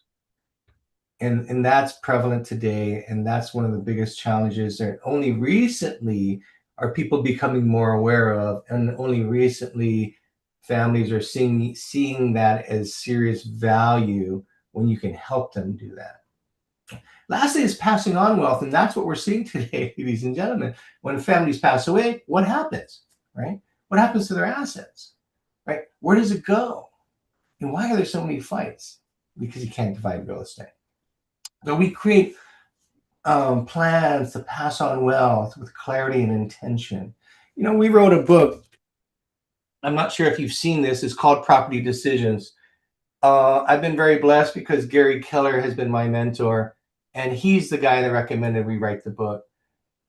[SPEAKER 1] And that's prevalent today, and that's one of the biggest challenges that only recently are people becoming more aware of, and only recently families are seeing that as serious value when you can help them do that. Lastly is passing on wealth, and that's what we're seeing today, ladies and gentlemen. When families pass away, what happens, right? What happens to their assets, right? Where does it go? And why are there so many fights? Because you can't divide real estate. So we create plans to pass on wealth with clarity and intention. You know, we wrote a book. I'm not sure if you've seen this. It's called Property Decisions. I've been very blessed because Gary Keller has been my mentor, and he's the guy that recommended we write the book.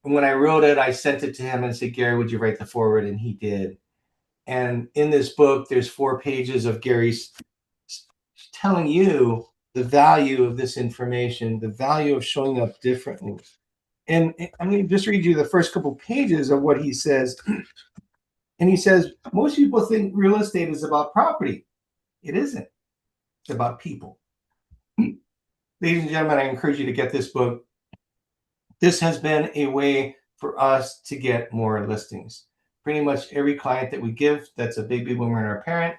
[SPEAKER 1] And when I wrote it, I sent it to him and said, Gary, would you write the foreword? And he did. And in this book, there's 4 pages of Gary's telling you the value of this information, the value of showing up differently. And I'm going to just read you the first couple pages of what he says. And he says, most people think real estate is about property. It isn't. It's about people. Ladies and gentlemen, I encourage you to get this book. This has been a way for us to get more listings. Pretty much every client that we give that's a baby boomer and our parent,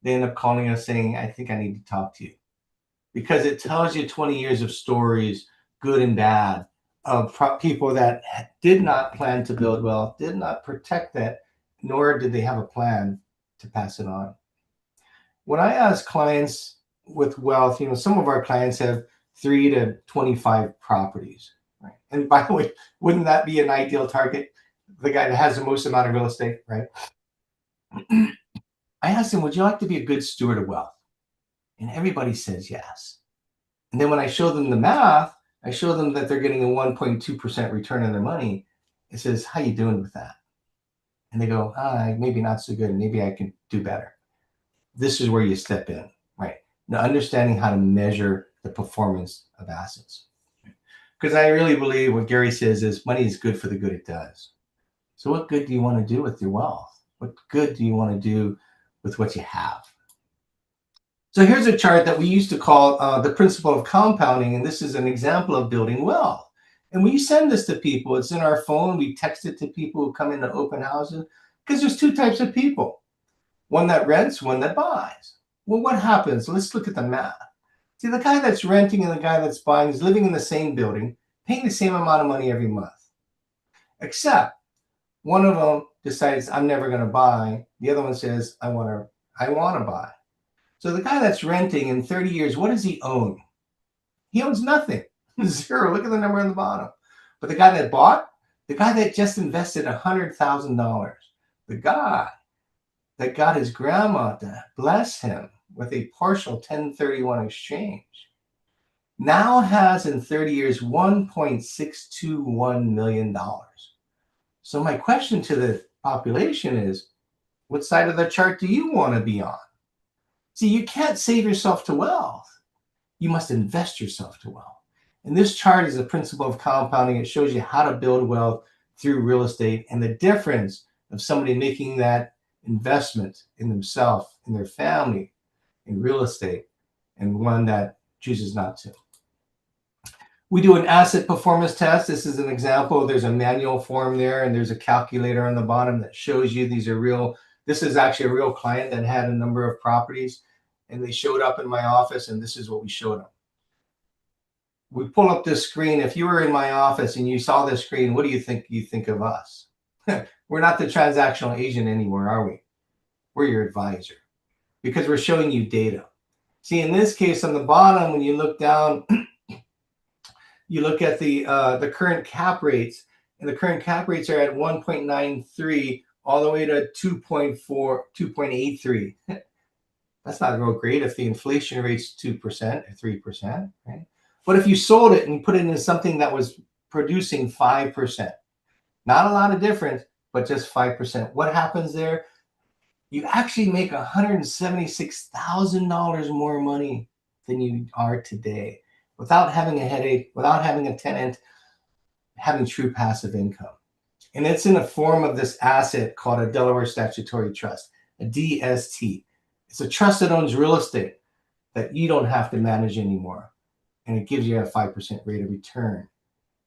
[SPEAKER 1] they end up calling us saying, I think I need to talk to you. Because it tells you 20 years of stories, good and bad, of people that did not plan to build wealth, did not protect that, nor did they have a plan to pass it on. When I ask clients with wealth, you know, some of our clients have 3 to 25 properties. Right? And by the way, wouldn't that be an ideal target? The guy that has the most amount of real estate, right? I asked them, would you like to be a good steward of wealth? And everybody says yes. And then when I show them the math, I show them that they're getting a 1.2% return on their money. It says, how you doing with that? And they go, maybe not so good. Maybe I can do better. This is where you step in, right? Now, understanding how to measure the performance of assets. Because I really believe what Gary says is money is good for the good it does. So what good do you want to do with your wealth? What good do you want to do with what you have? So here's a chart that we used to call the principle of compounding, and this is an example of building wealth. And we send this to people. It's in our phone. We text it to people who come into open houses, because there's 2 types of people. One that rents, one that buys. Well, what happens? Let's look at the math. See, the guy that's renting and the guy that's buying is living in the same building, paying the same amount of money every month. Except one of them decides, I'm never going to buy. The other one says, I want to buy. So the guy that's renting in 30 years, what does he own? He owns nothing. 0. Look at the number on the bottom. But the guy that bought, the guy that just invested $100,000, the guy that got his grandma to bless him with a partial 1031 exchange, now has in 30 years $1.621 million. So my question to the population is, what side of the chart do you want to be on? See, you can't save yourself to wealth. You must invest yourself to wealth. And this chart is a principle of compounding. It shows you how to build wealth through real estate and the difference of somebody making that investment in themselves, in their family, in real estate, and one that chooses not to. We do an asset performance test. This is an example. There's a manual form there, and there's a calculator on the bottom that shows you these are real. This is actually a real client that had a number of properties, and they showed up in my office, and this is what we showed them. We pull up this screen. If you were in my office and you saw this screen, what do you think of us? We're not the transactional agent anymore, are we? We're your advisor because we're showing you data. See, in this case, on the bottom, when you look down, you look at the current cap rates, and the current cap rates are at 1.93 all the way to 2.83. That's not real great if the inflation rate's 2% or 3%, right? But if you sold it and you put it into something that was producing 5%, not a lot of difference, but just 5%, what happens there? You actually make $176,000 more money than you are today without having a headache, without having a tenant, having true passive income. And it's in the form of this asset called a Delaware Statutory Trust, a DST. It's a trust that owns real estate that you don't have to manage anymore. And it gives you a 5% rate of return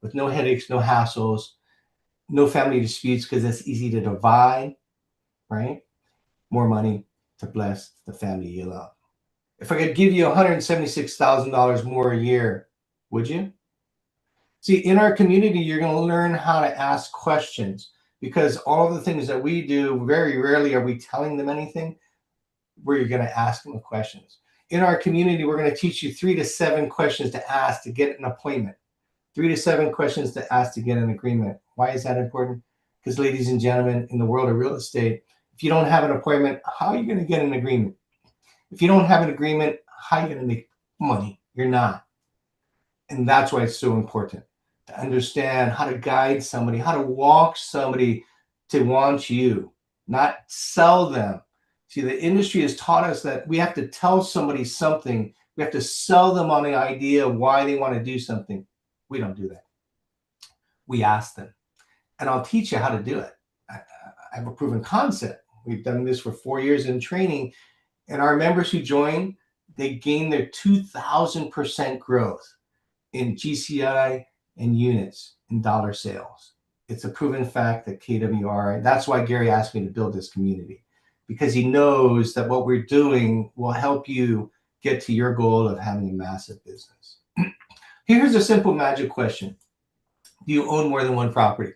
[SPEAKER 1] with no headaches, no hassles, no family disputes because it's easy to divide, right? More money to bless the family you love. If I could give you $176,000 more a year, would you? See, in our community, you're going to learn how to ask questions because all of the things that we do, very rarely are we telling them anything where you're going to ask them questions. In our community, we're going to teach you 3 to 7 questions to ask to get an appointment, 3 to 7 questions to ask to get an agreement. Why is that important? Because, ladies and gentlemen, in the world of real estate, if you don't have an appointment, how are you going to get an agreement? If you don't have an agreement, how are you going to make money? You're not. And that's why it's so important to understand how to guide somebody, how to walk somebody to want you, not sell them. See, the industry has taught us that we have to tell somebody something. We have to sell them on the idea of why they want to do something. We don't do that. We ask them. And I'll teach you how to do it. I have a proven concept. We've done this for 4 years in training. And our members who join, they gain their 2,000% growth in GCI and units in dollar sales. It's a proven fact that KWR, that's why Gary asked me to build this community, because he knows that what we're doing will help you get to your goal of having a massive business. Here's a simple magic question. Do you own more than one property?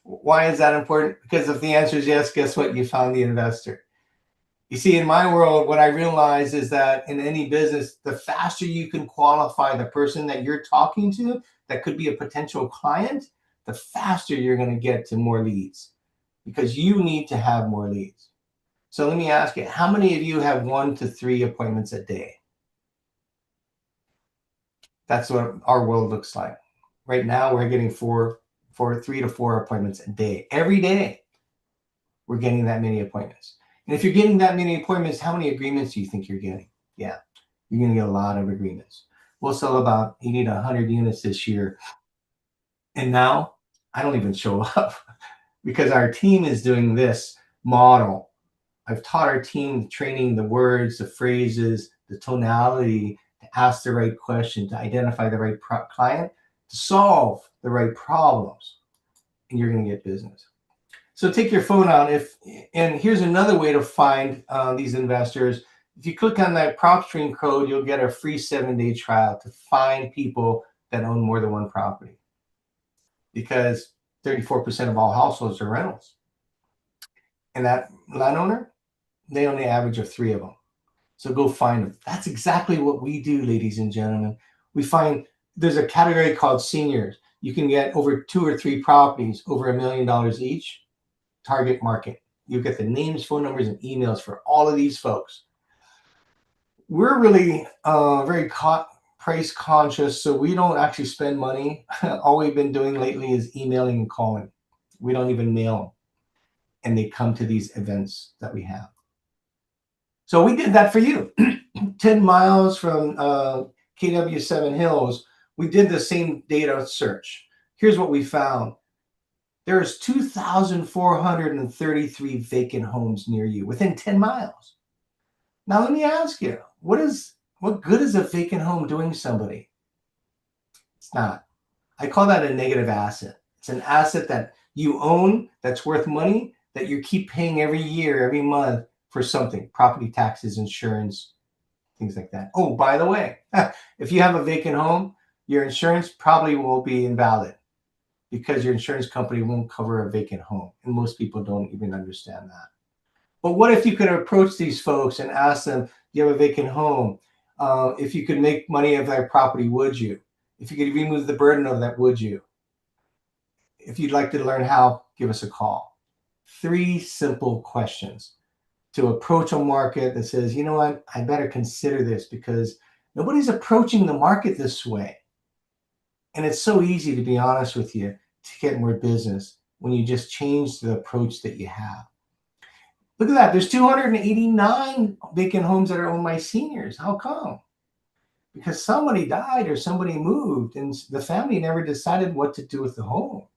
[SPEAKER 1] Why is that important? Because if the answer is yes, guess what? You found the investor. You see, in my world, what I realize is that in any business, the faster you can qualify the person that you're talking to, that could be a potential client, the faster you're going to get to more leads because you need to have more leads. So let me ask you, how many of you have 1 to 3 appointments a day? That's what our world looks like. Right now, we're getting 3 to 4 appointments a day. Every day, we're getting that many appointments. And if you're getting that many appointments, how many agreements do you think you're getting? Yeah, you're going to get a lot of agreements. We'll sell about 80 to 100 units this year. And now, I don't even show up because our team is doing this model. I've taught our team training the words, the phrases, the tonality, to ask the right question, to identify the right client, to solve the right problems, and you're going to get business. So take your phone out. And here's another way to find these investors. If you click on that PropStream code, you'll get a free 7-day trial to find people that own more than one property, because 34% of all households are rentals. And that landowner, they own the average of 3 of them. So go find them. That's exactly what we do, ladies and gentlemen. We find there's a category called seniors. You can get over 2 or 3 properties, over $1 million each, target market. You get the names, phone numbers, and emails for all of these folks. We're really very price conscious, so we don't actually spend money. All we've been doing lately is emailing and calling. We don't even mail them, and they come to these events that we have. So we did that for you. 10 miles from KW7 Hills, we did the same data search. Here's what we found. There's 2,433 vacant homes near you within 10 miles. Now let me ask you, what good is a vacant home doing somebody? It's not. I call that a negative asset. It's an asset that you own that's worth money that you keep paying every year, every month for something, property taxes, insurance, things like that. Oh, by the way, if you have a vacant home, your insurance probably will be invalid because your insurance company won't cover a vacant home. And most people don't even understand that. But what if you could approach these folks and ask them, you have a vacant home. If you could make money of that property, would you? If you could remove the burden of that, would you? If you'd like to learn how, give us a call. 3 simple questions to approach a market that says, you know what, I better consider this because nobody's approaching the market this way. And it's so easy, to be honest with you, to get more business when you just change the approach that you have. Look at that. There's 289 vacant homes that are owned by seniors. How come? Because somebody died or somebody moved and the family never decided what to do with the home.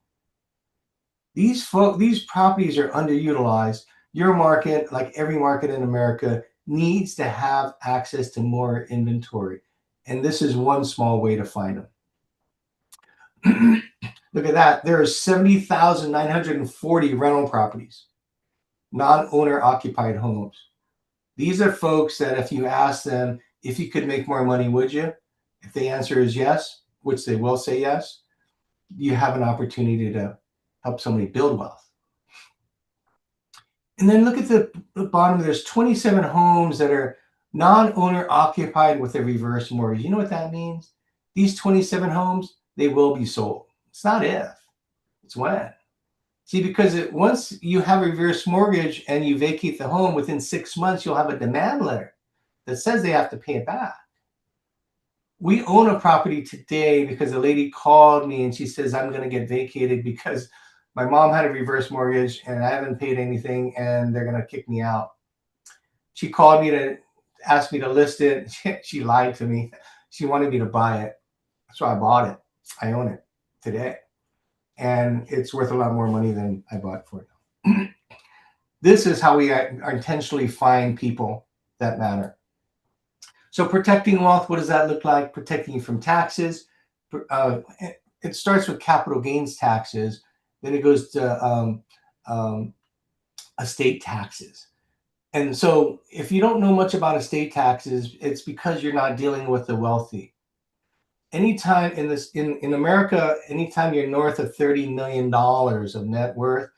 [SPEAKER 1] These properties are underutilized. Your market, like every market in America, needs to have access to more inventory. And this is one small way to find them. Look at that. There are 70,940 rental properties, non-owner occupied homes. These are folks that if you ask them, if you could make more money, would you? If the answer is yes, which they will say yes, you have an opportunity to help somebody build wealth. And then look at the bottom. There's 27 homes that are non-owner occupied with a reverse mortgage. You know what that means? These 27 homes, they will be sold. It's not if, it's when. See, because once you have a reverse mortgage and you vacate the home, within 6 months, you'll have a demand letter that says they have to pay it back. We own a property today because a lady called me and she says, I'm going to get vacated because my mom had a reverse mortgage and I haven't paid anything and they're going to kick me out. She called me to ask me to list it. She lied to me. She wanted me to buy it. So I bought it. I own it today. And it's worth a lot more money than I bought for it. This is how we intentionally find people that matter. So protecting wealth, what does that look like? Protecting you from taxes. It starts with capital gains taxes. Then it goes to estate taxes. And so if you don't know much about estate taxes, it's because you're not dealing with the wealthy. Anytime in America, anytime you're north of $30 million of net worth,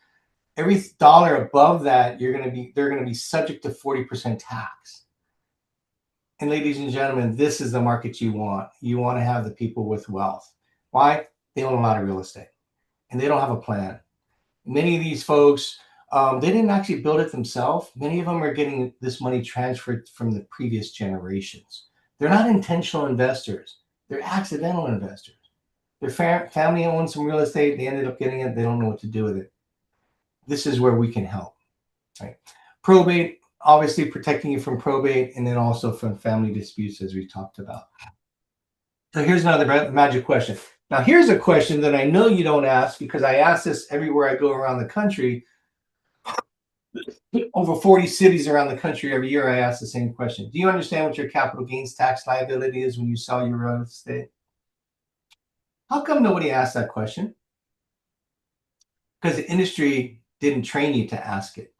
[SPEAKER 1] every dollar above that, they're going to be subject to 40% tax. And ladies and gentlemen, this is the market you want. You want to have the people with wealth. Why? They own a lot of real estate and they don't have a plan. Many of these folks, they didn't actually build it themselves. Many of them are getting this money transferred from the previous generations. They're not intentional investors. They're accidental investors. Their family owned some real estate. They ended up getting it. They don't know what to do with it. This is where we can help. Right? Probate, obviously protecting you from probate and then also from family disputes, as we talked about. So here's another magic question. Now, here's a question that I know you don't ask because I ask this everywhere I go around the country. Over 40 cities around the country every year, I ask the same question. Do you understand what your capital gains tax liability is when you sell your real estate? How come nobody asked that question? Because the industry didn't train you to ask it.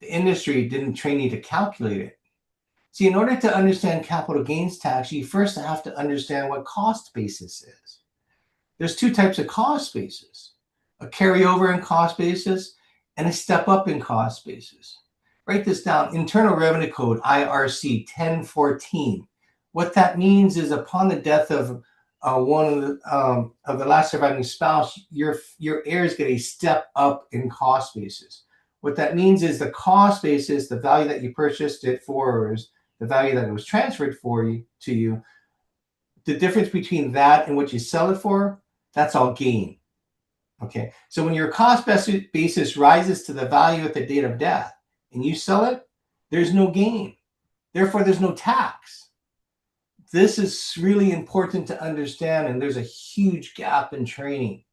[SPEAKER 1] The industry didn't train you to calculate it. See, in order to understand capital gains tax, you first have to understand what cost basis is. There's 2 types of cost basis, a carryover in cost basis and a step up in cost basis. Write this down, Internal Revenue Code, IRC 1014. What that means is upon the death of one of the last surviving spouse, your heirs get a step up in cost basis. What that means is the cost basis, the value that you purchased it for, is the value that it was transferred to you, the difference between that and what you sell it for, that's all gain. Okay, so when your cost basis rises to the value at the date of death and you sell it, there's no gain. Therefore, there's no tax. This is really important to understand, and there's a huge gap in training.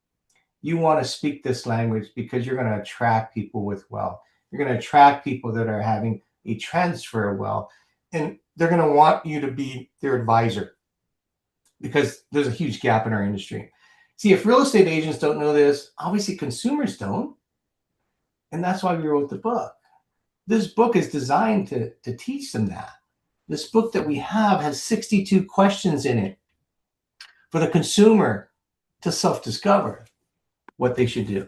[SPEAKER 1] You want to speak this language because you're going to attract people with wealth. You're going to attract people that are having a transfer of wealth, and they're going to want you to be their advisor because there's a huge gap in our industry. See, if real estate agents don't know this, obviously consumers don't. And that's why we wrote the book. This book is designed to teach them that. This book that we have has 62 questions in it for the consumer to self-discover what they should do.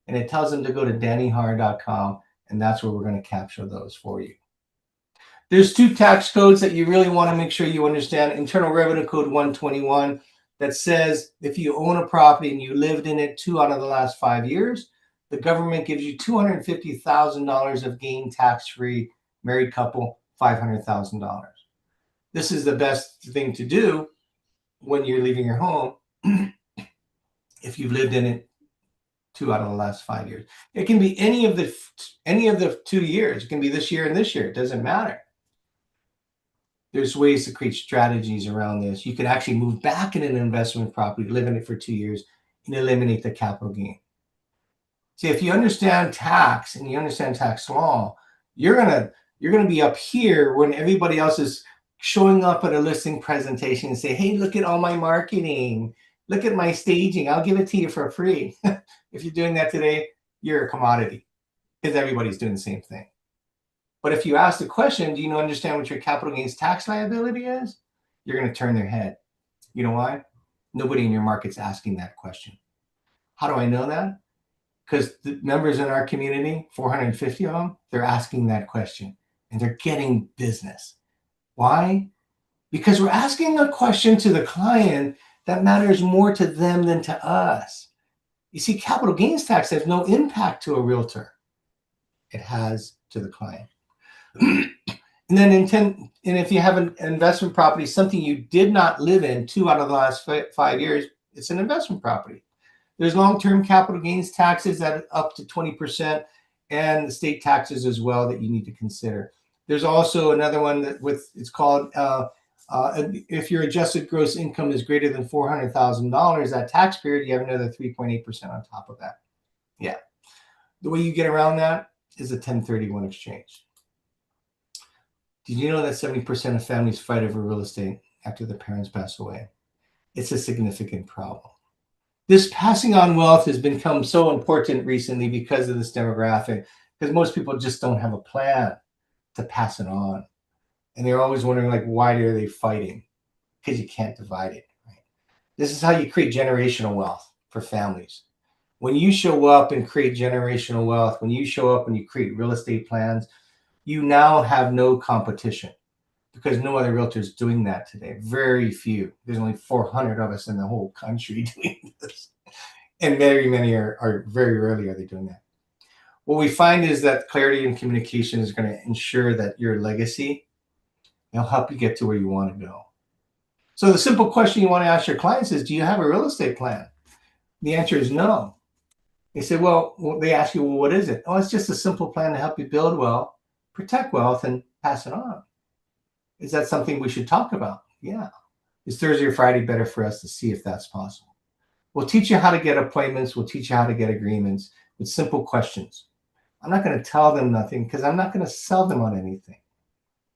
[SPEAKER 1] And it tells them to go to dannyhar.com, and that's where we're going to capture those for you. There's 2 tax codes that you really want to make sure you understand. Internal Revenue Code 121 that says if you own a property and you lived in it 2 out of the last 5 years, the government gives you $250,000 of gain tax-free. Married couple, $500,000. This is the best thing to do when you're leaving your home if you've lived in it 2 out of the last 5 years. It can be any of the 2 years. It can be this year and this year. It doesn't matter. There's ways to create strategies around this. You can actually move back in an investment property, live in it for 2 years, and eliminate the capital gain. See, if you understand tax and you understand tax law, you're gonna be up here when everybody else is showing up at a listing presentation and say, hey, look at all my marketing. Look at my staging. I'll give it to you for free. If you're doing that today, you're a commodity because everybody's doing the same thing. But if you ask the question, do you understand what your capital gains tax liability is? You're going to turn their head. You know why? Nobody in your market's asking that question. How do I know that? Because the members in our community, 450 of them, they're asking that question and they're getting business. Why? Because we're asking a question to the client that matters more to them than to us. You see, capital gains tax has no impact to a realtor. It has to the client. And then if you have an investment property, something you did not live in 2 out of the last 5 years, it's an investment property. There's long-term capital gains taxes at up to 20% and the state taxes as well that you need to consider. There's also another one it's called if your adjusted gross income is greater than $400,000 that tax period, you have another 3.8% on top of that. Yeah. The way you get around that is a 1031 exchange. Did you know that 70% of families fight over real estate after the parents pass away? It's a significant problem. This passing on wealth has become so important recently because of this demographic, because most people just don't have a plan to pass it on. And they're always wondering, like, why are they fighting? Because you can't divide it. Right? This is how you create generational wealth for families. When you show up and create generational wealth, when you show up and you create real estate plans, you now have no competition because no other realtor is doing that today. Very few. There's only 400 of us in the whole country doing this. And very many are very rarely are they doing that. What we find is that clarity and communication is going to ensure that your legacy will help you get to where you want to go. So the simple question you want to ask your clients is, do you have a real estate plan? The answer is no. They say, well, they ask you, well, what is it? Oh, it's just a simple plan to help you build wealth, protect wealth, and pass it on. Is that something we should talk about? Yeah. Is Thursday or Friday better for us to see if that's possible? We'll teach you how to get appointments. We'll teach you how to get agreements with simple questions. I'm not going to tell them nothing because I'm not going to sell them on anything.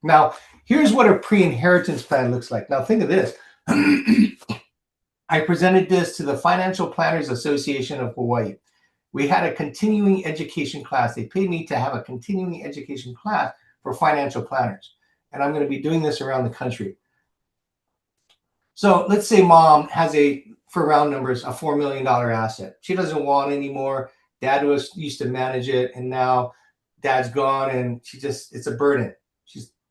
[SPEAKER 1] Now, here's what a pre-inheritance plan looks like. Now, think of this. I presented this to the Financial Planners Association of Hawaii. We had a continuing education class. They paid me to have a continuing education class for financial planners. And I'm going to be doing this around the country. So let's say mom has for round numbers, a $4 million asset. She doesn't want anymore. Dad used to manage it. And now dad's gone and it's a burden.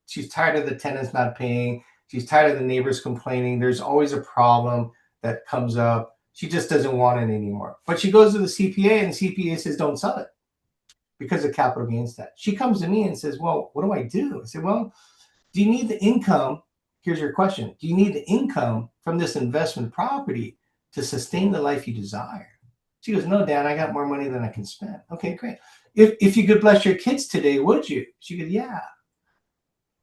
[SPEAKER 1] She's tired of the tenants not paying. She's tired of the neighbors complaining. There's always a problem that comes up. She just doesn't want it anymore. But she goes to the CPA and the CPA says, don't sell it because of capital gains tax. She comes to me and says, well, what do I do? I said, well, do you need the income? here's your question. Do you need the income from this investment property to sustain the life you desire? She goes, no, Dad, I got more money than I can spend. Okay, great. If you could bless your kids today, would you? She goes, yeah.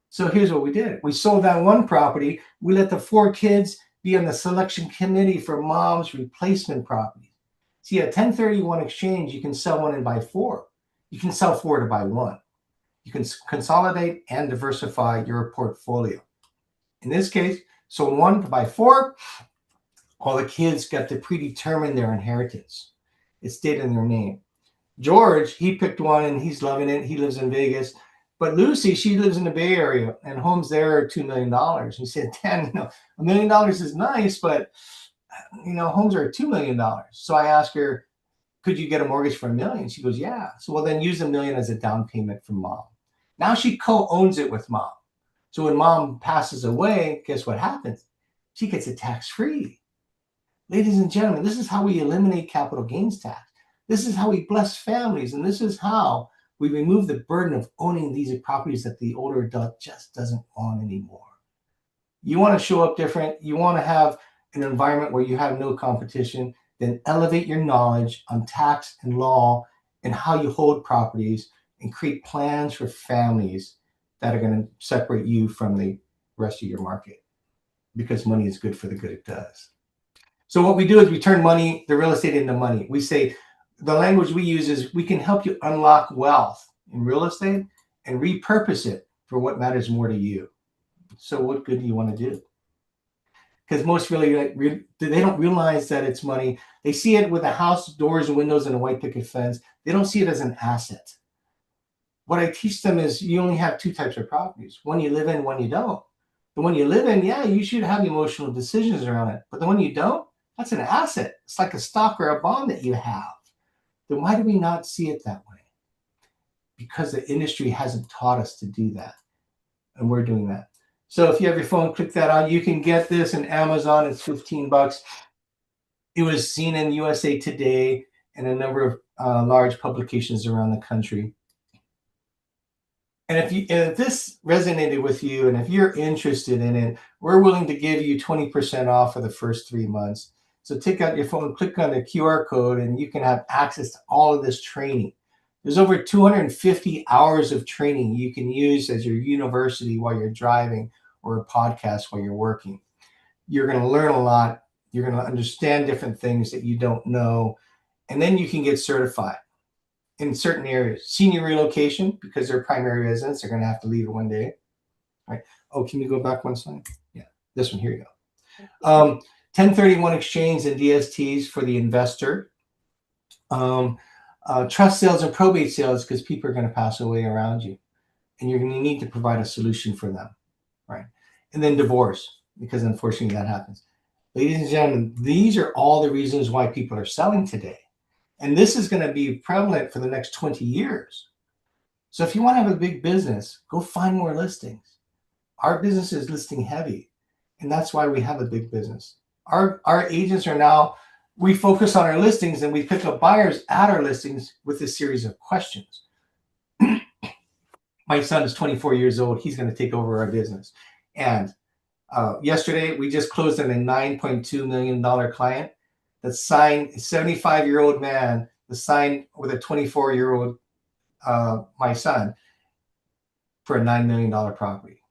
[SPEAKER 1] So here's what we did. We sold that one property. We let the 4 kids be on the selection committee for mom's replacement property. See, a 1031 exchange, you can sell 1 and buy 4. You can sell 4 to buy 1. You can consolidate and diversify your portfolio. In this case, sold 1 to buy 4. All the kids got to predetermine their inheritance. It stayed in their name. George, he picked one and he's loving it. He lives in Vegas. But Lucy, she lives in the Bay Area and homes there are $2 million. He said, Dan, $1 million is nice, but homes are $2 million. So I asked her, could you get a mortgage for $1 million? She goes, yeah. So well, then use $1 million as a down payment from mom. Now she co-owns it with mom. So when mom passes away, guess what happens? She gets it tax-free. Ladies and gentlemen, this is how we eliminate capital gains tax. This is how we bless families. And this is how we remove the burden of owning these properties that the older adult just doesn't want anymore. You want to show up different. You want to have an environment where you have no competition. Then elevate your knowledge on tax and law and how you hold properties and create plans for families that are going to separate you from the rest of your market, because money is good for the good it does. So what we do is we turn money, the real estate, into money. We say, the language we use is, we can help you unlock wealth in real estate and repurpose it for what matters more to you. So what good do you want to do? Because most really, they don't realize that it's money. They see it with a house, doors and windows and a white picket fence. They don't see it as an asset. What I teach them is, you only have 2 types of properties. One you live in, one you don't. The one you live in, yeah, you should have emotional decisions around it. But the one you don't, that's an asset. It's like a stock or a bond that you have. Then why do we not see it that way? Because the industry hasn't taught us to do that. And we're doing that. So if you have your phone, click that on. You can get this in Amazon. It's $15. It was seen in USA Today and a number of large publications around the country. And if this resonated with you, and if you're interested in it, we're willing to give you 20% off for the first 3 months. So take out your phone, click on the QR code, and you can have access to all of this training. There's over 250 hours of training you can use as your university while you're driving, or a podcast while you're working. You're going to learn a lot. You're going to understand different things that you don't know. And then you can get certified in certain areas. Senior relocation, because they're primary residents, they're going to have to leave it one day. All right. Oh, can you go back one slide? Yeah, this one, here you go. 1031 exchange and DSTs for the investor. Trust sales and probate sales, because people are going to pass away around you, and you're going to need to provide a solution for them, right? And then divorce, because unfortunately that happens. Ladies and gentlemen, these are all the reasons why people are selling today. And this is going to be prevalent for the next 20 years. So if you want to have a big business, go find more listings. Our business is listing heavy, and that's why we have a big business. Our agents are now, we focus on our listings, and we pick up buyers at our listings with a series of questions. My son is 24 years old. He's going to take over our business. And yesterday, we just closed on a $9.2 million client that signed, a 75-year-old man that signed with a 24-year-old, my son, for a $9 million property.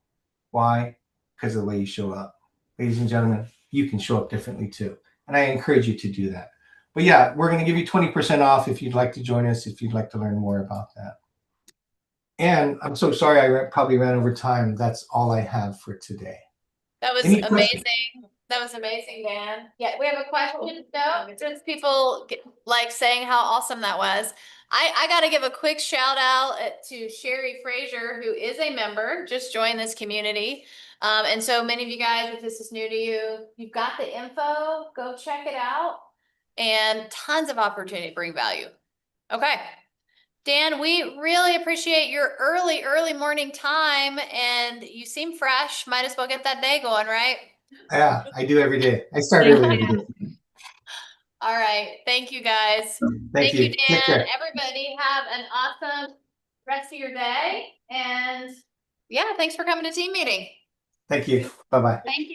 [SPEAKER 1] Why? Because of the way you show up. Ladies and gentlemen, you can show up differently too. And I encourage you to do that. But yeah, we're going to give you 20% off if you'd like to join us, if you'd like to learn more about that. And I'm so sorry, I probably ran over time. That's all I have for today.
[SPEAKER 2] That was amazing. That was amazing, Dan. Yeah, we have a question. No, just people like saying how awesome that was. I got to give a quick shout out to Sherry Frazier, who is a member, just joined this community. And so many of you guys, if this is new to you, you've got the info, go check it out, and tons of opportunity to bring value. Okay. Dan, we really appreciate your early morning time, and you seem fresh. Might as well get that day going, right?
[SPEAKER 1] Yeah, I do every day. I start early every day.
[SPEAKER 2] All right. Thank you, guys.
[SPEAKER 1] Thank you,
[SPEAKER 2] Dan. Everybody have an awesome rest of your day. And yeah, thanks for coming to team meeting.
[SPEAKER 1] Thank you. Bye-bye.
[SPEAKER 2] Thank you.